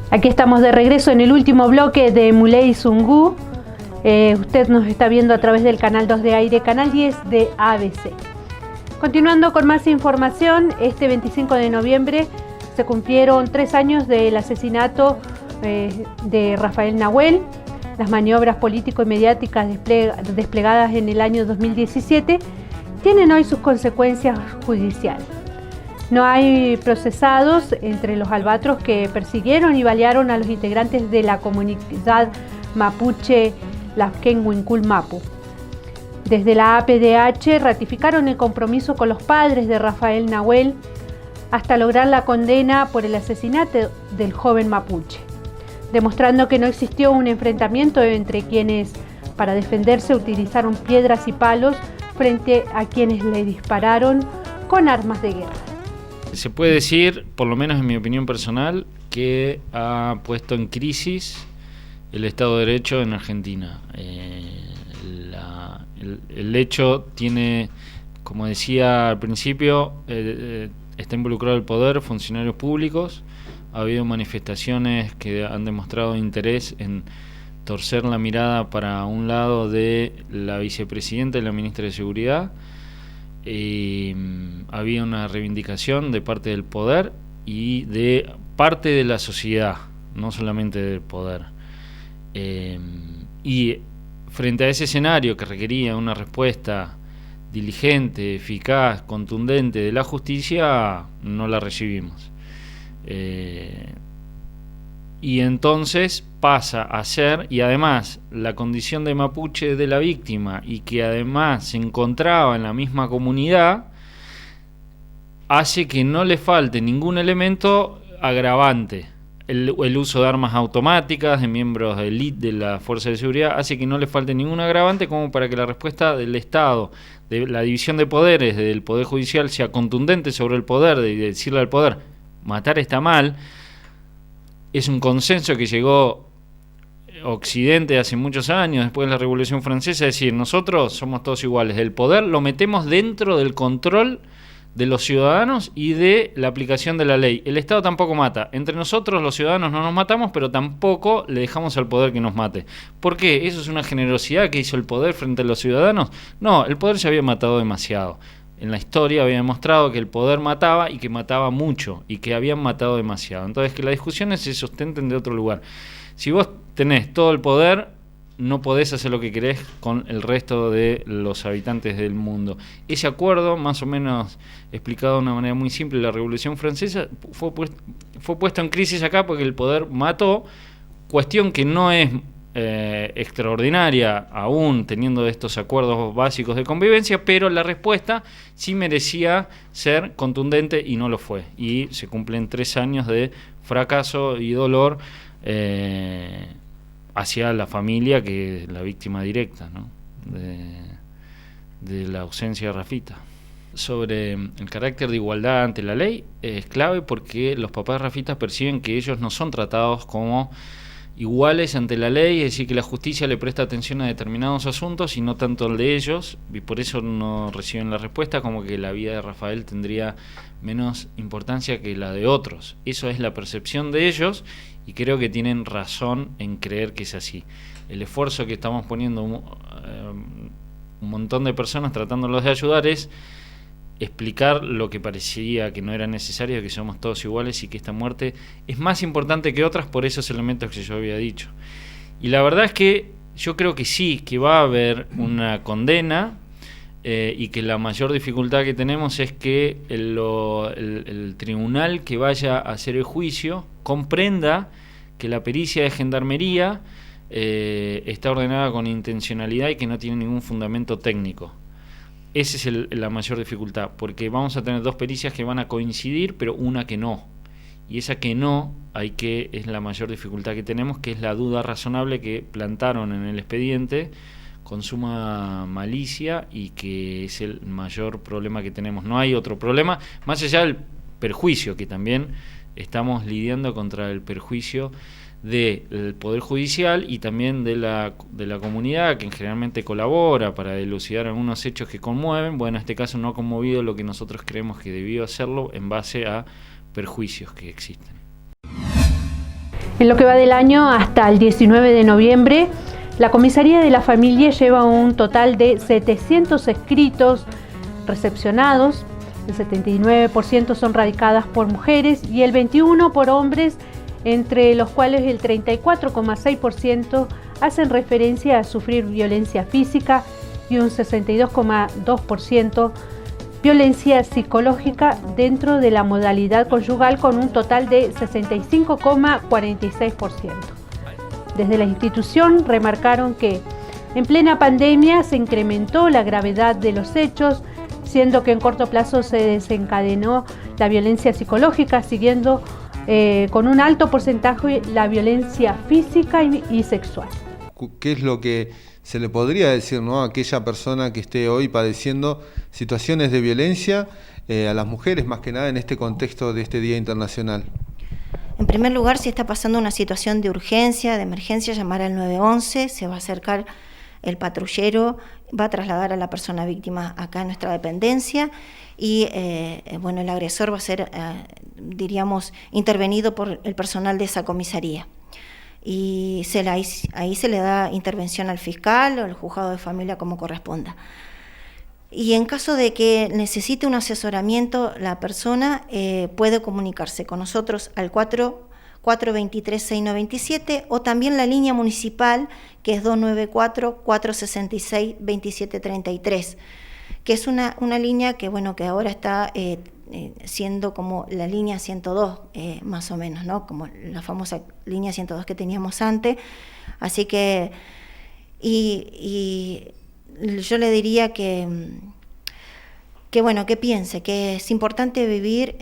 Aquí estamos de regreso en el último bloque de Muley Zungu. Usted nos está viendo a través del canal 2 de Aire, canal 10 de ABC. Continuando con más información, este 25 de noviembre se cumplieron 3 años del asesinato de Rafael Nahuel. Las maniobras político y mediáticas desplegadas en el año 2017 tienen hoy sus consecuencias judiciales. No hay procesados entre los albatros que persiguieron y balearon a los integrantes de la comunidad mapuche Lafkenhuincul Mapu. Desde la APDH ratificaron el compromiso con los padres de Rafael Nahuel hasta lograr la condena por el asesinato del joven mapuche, demostrando que no existió un enfrentamiento entre quienes, para defenderse, utilizaron piedras y palos frente a quienes le dispararon con armas de guerra. Se puede decir, por lo menos en mi opinión personal, que ha puesto en crisis el Estado de Derecho en Argentina. El hecho tiene, como decía al principio, está involucrado el poder, funcionarios públicos. Ha habido manifestaciones que han demostrado interés en torcer la mirada para un lado de la vicepresidenta y la ministra de Seguridad. Había una reivindicación de parte del poder y de parte de la sociedad, no solamente del poder. Y frente a ese escenario que requería una respuesta diligente, eficaz, contundente de la justicia, no la recibimos. Y entonces pasa a ser, y además la condición de mapuche de la víctima, y que además se encontraba en la misma comunidad, hace que no le falte ningún elemento agravante. El uso de armas automáticas de miembros de élite de la Fuerza de Seguridad hace que no le falte ningún agravante como para que la respuesta del Estado, de la división de poderes del Poder Judicial, sea contundente sobre el poder, de decirle al poder, matar está mal. Es un consenso que llegó Occidente hace muchos años, después de la Revolución Francesa, es decir, nosotros somos todos iguales. El poder lo metemos dentro del control de los ciudadanos y de la aplicación de la ley. El Estado tampoco mata. Entre nosotros, los ciudadanos, no nos matamos, pero tampoco le dejamos al poder que nos mate. ¿Por qué? ¿Eso es una generosidad que hizo el poder frente a los ciudadanos? No, el poder se había matado demasiado. En la historia había demostrado que el poder mataba y que mataba mucho y que habían matado demasiado. Entonces, que las discusiones se sustenten de otro lugar. Si vos tenés todo el poder, no podés hacer lo que querés con el resto de los habitantes del mundo. Ese acuerdo, más o menos explicado de una manera muy simple, la Revolución Francesa, fue puesto en crisis acá porque el poder mató, cuestión que no es extraordinaria aún teniendo estos acuerdos básicos de convivencia, pero la respuesta sí merecía ser contundente y no lo fue. Y se cumplen 3 años de fracaso y dolor hacia la familia, que es la víctima directa, ¿no? de la ausencia de Rafita. Sobre el carácter de igualdad ante la ley, es clave porque los papás de Rafita perciben que ellos no son tratados como iguales ante la ley, es decir, que la justicia le presta atención a determinados asuntos y no tanto al de ellos, y por eso no reciben la respuesta, como que la vida de Rafael tendría menos importancia que la de otros. Eso es la percepción de ellos y creo que tienen razón en creer que es así. El esfuerzo que estamos poniendo un montón de personas tratándolos de ayudar es explicar lo que parecía que no era necesario, que somos todos iguales y que esta muerte es más importante que otras por esos elementos que yo había dicho. Y la verdad es que yo creo que sí, que va a haber una condena y que la mayor dificultad que tenemos es que el tribunal que vaya a hacer el juicio comprenda que la pericia de gendarmería está ordenada con intencionalidad y que no tiene ningún fundamento técnico. Esa es la mayor dificultad, porque vamos a tener 2 pericias que van a coincidir, pero una que no. Y esa que no, es la mayor dificultad que tenemos, que es la duda razonable que plantaron en el expediente con suma malicia y que es el mayor problema que tenemos. No hay otro problema, más allá del perjuicio, que también estamos lidiando contra el perjuicio del Poder Judicial y también de la comunidad, que generalmente colabora para dilucidar algunos hechos que conmueven. Bueno, en este caso no ha conmovido lo que nosotros creemos que debió hacerlo en base a perjuicios que existen. En lo que va del año, hasta el 19 de noviembre, la Comisaría de la Familia lleva un total de 700 escritos recepcionados. El 79% son radicadas por mujeres y el 21% por hombres, entre los cuales el 34,6% hacen referencia a sufrir violencia física y un 62,2% violencia psicológica dentro de la modalidad conyugal, con un total de 65,46%. Desde la institución remarcaron que en plena pandemia se incrementó la gravedad de los hechos, siendo que en corto plazo se desencadenó la violencia psicológica, siguiendo con un alto porcentaje la violencia física y sexual. ¿Qué es lo que se le podría decir, ¿no?, a aquella persona que esté hoy padeciendo situaciones de violencia a las mujeres, más que nada en este contexto de este Día Internacional? En primer lugar, si está pasando una situación de urgencia, de emergencia, llamar al 911, se va a acercar el patrullero, va a trasladar a la persona víctima acá a nuestra dependencia y bueno, el agresor va a ser, diríamos, intervenido por el personal de esa comisaría. Y ahí se le da intervención al fiscal o al juzgado de familia como corresponda. Y en caso de que necesite un asesoramiento, la persona puede comunicarse con nosotros al 423-6927 o también la línea municipal, que es 294-466-2733, que es una línea que, bueno, que ahora está siendo como la línea 102, más o menos, ¿no?, como la famosa línea 102 que teníamos antes. Así que, y yo le diría que bueno, que piense que es importante vivir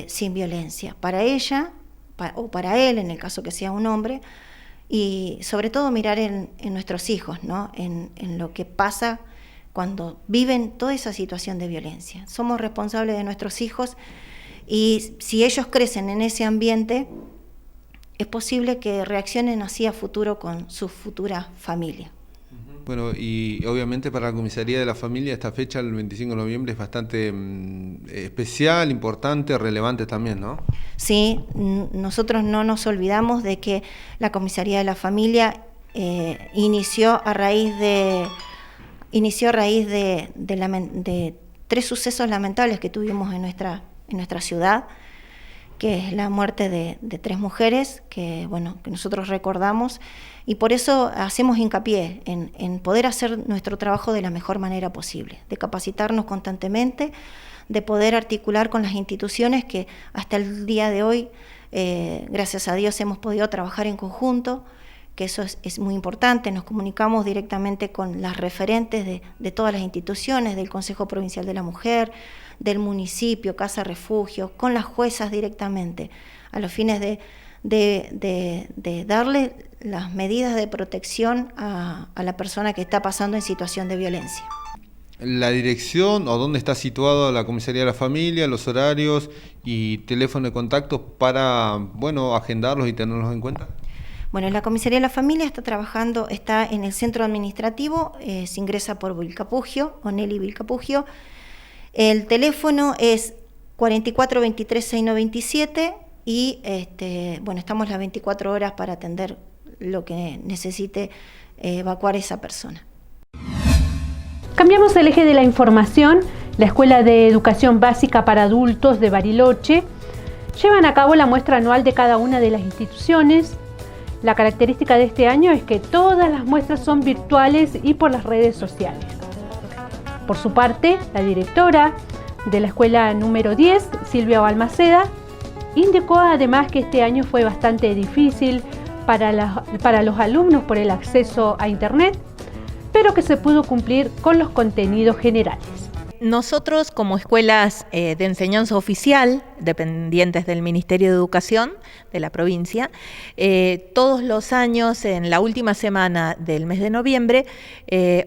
sin violencia, para ella o para él, en el caso que sea un hombre, y sobre todo mirar en nuestros hijos, ¿no?, en lo que pasa cuando viven toda esa situación de violencia. Somos responsables de nuestros hijos y si ellos crecen en ese ambiente, es posible que reaccionen así a futuro con su futura familia. Bueno, y obviamente para la Comisaría de la Familia esta fecha, el 25 de noviembre, es bastante especial, importante, relevante también, ¿no? Sí, nosotros no nos olvidamos de que la Comisaría de la Familia inició a raíz de 3 sucesos lamentables que tuvimos en nuestra ciudad, que es la muerte de 3 mujeres que nosotros recordamos, y por eso hacemos hincapié en poder hacer nuestro trabajo de la mejor manera posible, de capacitarnos constantemente, de poder articular con las instituciones que hasta el día de hoy, gracias a Dios, hemos podido trabajar en conjunto, que eso es muy importante. Nos comunicamos directamente con las referentes de todas las instituciones, del Consejo Provincial de la Mujer, del municipio, Casa Refugio, con las juezas directamente, a los fines de darle las medidas de protección a la persona que está pasando en situación de violencia. La dirección o dónde está situada la Comisaría de la Familia, los horarios y teléfono de contacto para, agendarlos y tenerlos en cuenta. Bueno, la Comisaría de la Familia está en el centro administrativo, se ingresa por Vilcapugio, Onelli Vilcapugio. El teléfono es 4423-6927 y estamos las 24 horas para atender lo que necesite evacuar esa persona. Cambiamos el eje de la información. La Escuela de Educación Básica para Adultos de Bariloche llevan a cabo la muestra anual de cada una de las instituciones. La característica de este año es que todas las muestras son virtuales y por las redes sociales. Por su parte, la directora de la escuela número 10, Silvia Balmaceda, indicó además que este año fue bastante difícil para los alumnos por el acceso a Internet, pero que se pudo cumplir con los contenidos generales. Nosotros, como escuelas de enseñanza oficial, dependientes del Ministerio de Educación de la provincia, todos los años, en la última semana del mes de noviembre,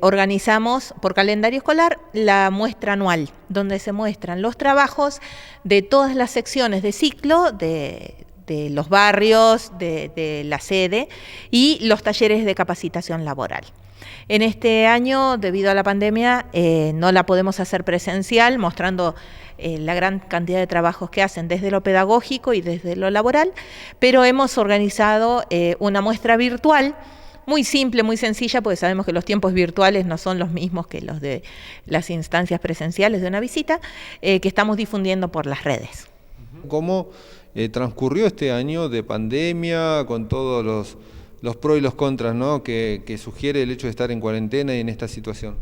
organizamos por calendario escolar la muestra anual, donde se muestran los trabajos de todas las secciones de ciclo de los barrios, de la sede, y los talleres de capacitación laboral. En este año, debido a la pandemia, no la podemos hacer presencial, mostrando la gran cantidad de trabajos que hacen desde lo pedagógico y desde lo laboral, pero hemos organizado una muestra virtual, muy simple, muy sencilla, porque sabemos que los tiempos virtuales no son los mismos que los de las instancias presenciales de una visita, que estamos difundiendo por las redes. ¿Cómo transcurrió este año de pandemia con todos los pros y los contras, ¿no?, que sugiere el hecho de estar en cuarentena y en esta situación?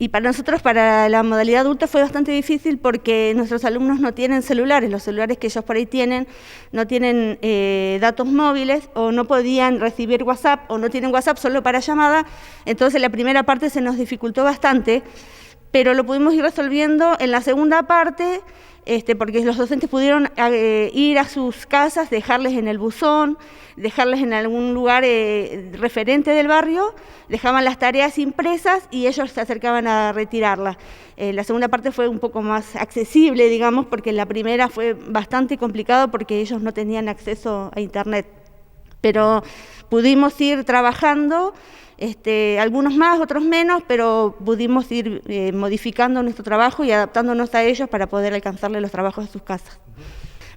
Y para nosotros, para la modalidad adulta, fue bastante difícil porque nuestros alumnos no tienen celulares. Los celulares que ellos por ahí tienen no tienen datos móviles, o no podían recibir WhatsApp, o no tienen WhatsApp solo para llamada. Entonces la primera parte se nos dificultó bastante, pero lo pudimos ir resolviendo en la segunda parte, porque los docentes pudieron ir a sus casas, dejarles en el buzón, dejarles en algún lugar referente del barrio, dejaban las tareas impresas y ellos se acercaban a retirarlas. La segunda parte fue un poco más accesible, digamos, porque la primera fue bastante complicado porque ellos no tenían acceso a internet. Pero pudimos ir trabajando, algunos más, otros menos, pero pudimos ir modificando nuestro trabajo y adaptándonos a ellos para poder alcanzarle los trabajos de sus casas.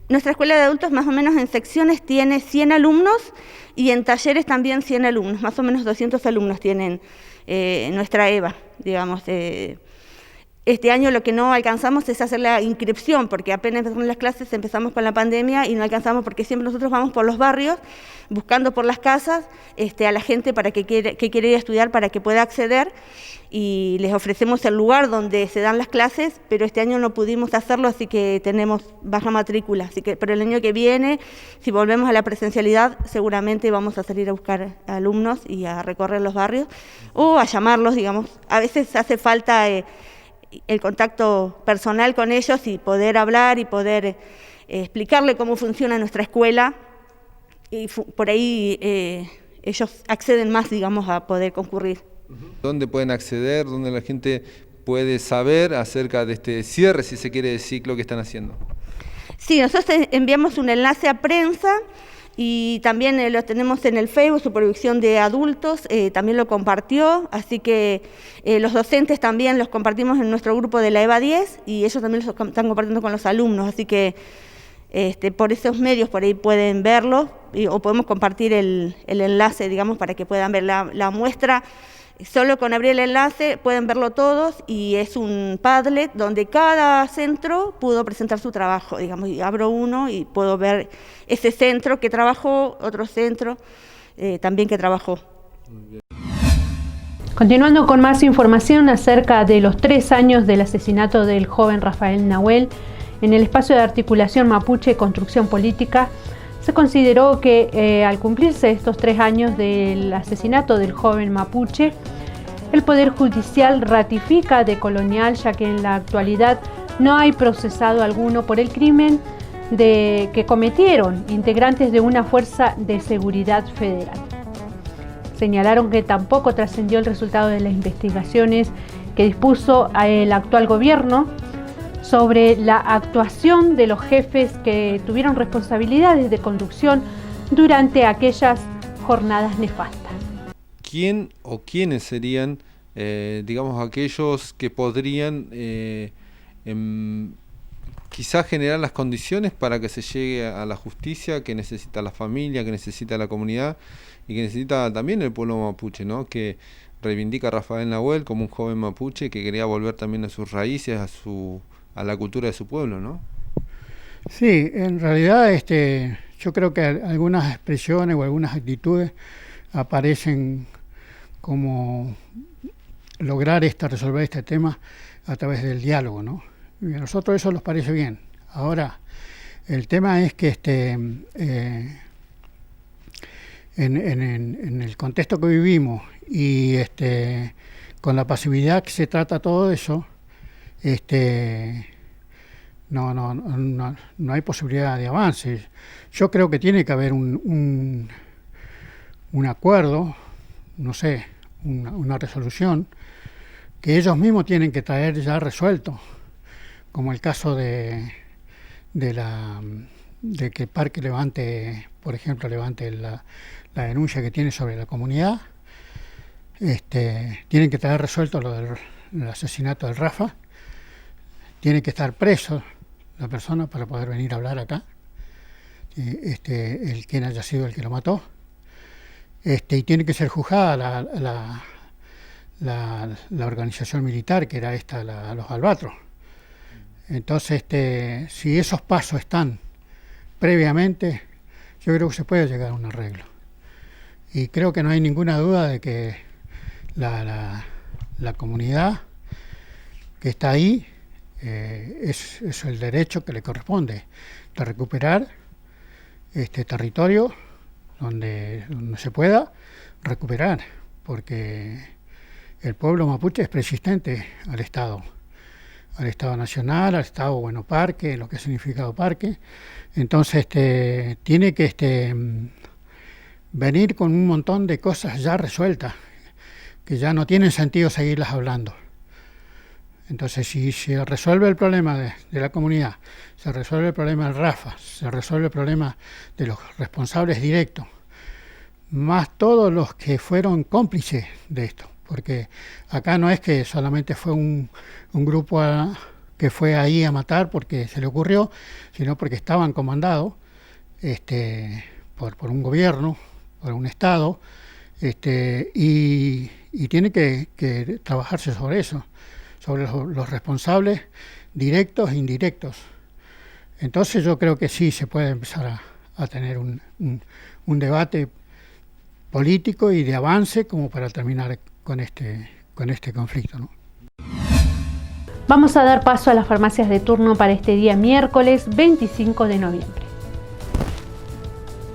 Nuestra escuela de adultos, más o menos en secciones, tiene 100 alumnos y en talleres también 100 alumnos, más o menos 200 alumnos tienen nuestra EVA, digamos. Este año lo que no alcanzamos es hacer la inscripción, porque apenas empezaron las clases, empezamos con la pandemia y no alcanzamos, porque siempre nosotros vamos por los barrios, buscando por las casas a la gente para que quiere ir a estudiar, para que pueda acceder, y les ofrecemos el lugar donde se dan las clases, pero este año no pudimos hacerlo, así que tenemos baja matrícula. Pero el año que viene, si volvemos a la presencialidad, seguramente vamos a salir a buscar alumnos y a recorrer los barrios, o a llamarlos, digamos. A veces hace falta el contacto personal con ellos y poder hablar y poder explicarle cómo funciona nuestra escuela, y por ahí ellos acceden más, digamos, a poder concurrir. ¿Dónde pueden acceder? ¿Dónde la gente puede saber acerca de este cierre, si se quiere, de ciclo que están haciendo? Sí, nosotros enviamos un enlace a prensa y también lo tenemos en el Facebook, Supervisión de Adultos, también lo compartió, así que los docentes también los compartimos en nuestro grupo de la EVA 10 y ellos también los están compartiendo con los alumnos, así que por esos medios por ahí pueden verlo, o podemos compartir el enlace, digamos, para que puedan ver la muestra. Solo con abrir el enlace pueden verlo todos, y es un Padlet donde cada centro pudo presentar su trabajo, digamos, y abro uno y puedo ver ese centro que trabajó, otro centro también que trabajó. Continuando con más información acerca de los 3 años del asesinato del joven Rafael Nahuel, en el espacio de articulación Mapuche Construcción Política, se consideró que al cumplirse estos 3 años del asesinato del joven mapuche, el Poder Judicial ratifica de colonial, ya que en la actualidad no hay procesado alguno por el crimen que cometieron integrantes de una fuerza de seguridad federal. Señalaron que tampoco trascendió el resultado de las investigaciones que dispuso el actual gobierno sobre la actuación de los jefes que tuvieron responsabilidades de conducción durante aquellas jornadas nefastas. ¿Quién o quiénes serían, digamos, aquellos que podrían quizás generar las condiciones para que se llegue a la justicia que necesita la familia, que necesita la comunidad y que necesita también el pueblo mapuche, ¿no?, que reivindica a Rafael Nahuel como un joven mapuche que quería volver también a sus raíces, a la cultura de su pueblo, ¿no? Sí, en realidad yo creo que algunas expresiones o algunas actitudes aparecen como lograr resolver este tema a través del diálogo, ¿no? Y a nosotros eso nos parece bien. Ahora, el tema es que en el contexto que vivimos y con la pasividad que se trata todo eso, no hay posibilidad de avance. Yo creo que tiene que haber un acuerdo, no sé, una resolución que ellos mismos tienen que traer ya resuelto, como el caso de que el parque levante, por ejemplo, la denuncia que tiene sobre la comunidad. Tienen que tener resuelto lo del asesinato del Rafa. Tiene que estar preso la persona para poder venir a hablar acá. El quien haya sido el que lo mató. Y tiene que ser juzgada la organización militar, que era los Albatros. Entonces, si esos pasos están previamente, yo creo que se puede llegar a un arreglo. Y creo que no hay ninguna duda de que la comunidad que está ahí es el derecho que le corresponde de recuperar este territorio donde se pueda recuperar, porque el pueblo mapuche es persistente al Estado nacional, al Estado Bueno Parque, lo que ha significado parque. Entonces tiene que venir con un montón de cosas ya resueltas, que ya no tienen sentido seguirlas hablando. Entonces, si se resuelve el problema de la comunidad, se resuelve el problema del Rafa, se resuelve el problema de los responsables directos, más todos los que fueron cómplices de esto, porque acá no es que solamente fue un grupo que fue ahí a matar porque se le ocurrió, sino porque estaban comandados por un gobierno, por un Estado, y tiene que trabajarse sobre eso, sobre los responsables directos e indirectos. Entonces yo creo que sí se puede empezar a tener un debate político y de avance como para terminar con este conflicto, ¿no? Vamos a dar paso a las farmacias de turno para este día miércoles 25 de noviembre.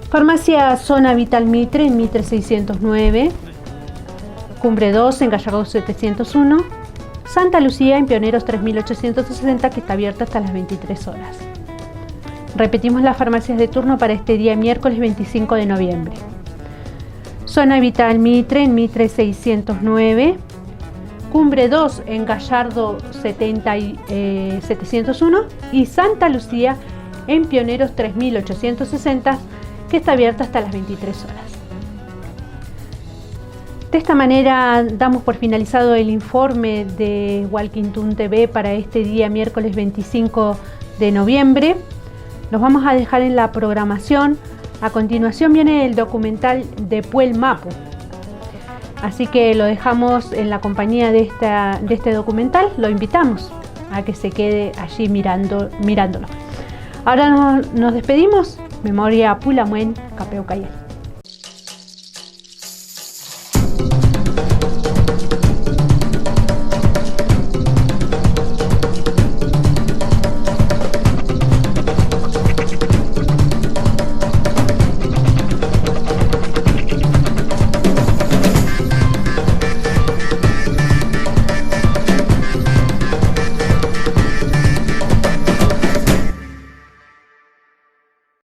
Farmacia Zona Vital Mitre en Mitre 609, Cumbre 2 en Gallardo 701, Santa Lucía en Pioneros 3860, que está abierta hasta las 23 horas. Repetimos las farmacias de turno para este día miércoles 25 de noviembre. Zona Vital Mitre en Mitre 609, Cumbre 2 en Gallardo 701 y Santa Lucía en Pioneros 3860, que está abierta hasta las 23 horas. De esta manera damos por finalizado el informe de Walkington TV para este día miércoles 25 de noviembre. Los vamos a dejar en la programación. A continuación viene el documental de Puel Mapu. Así que lo dejamos en la compañía de este documental. Lo invitamos a que se quede allí mirándolo. Ahora nos despedimos. Memoria Pulamuen, Capeu Cayel.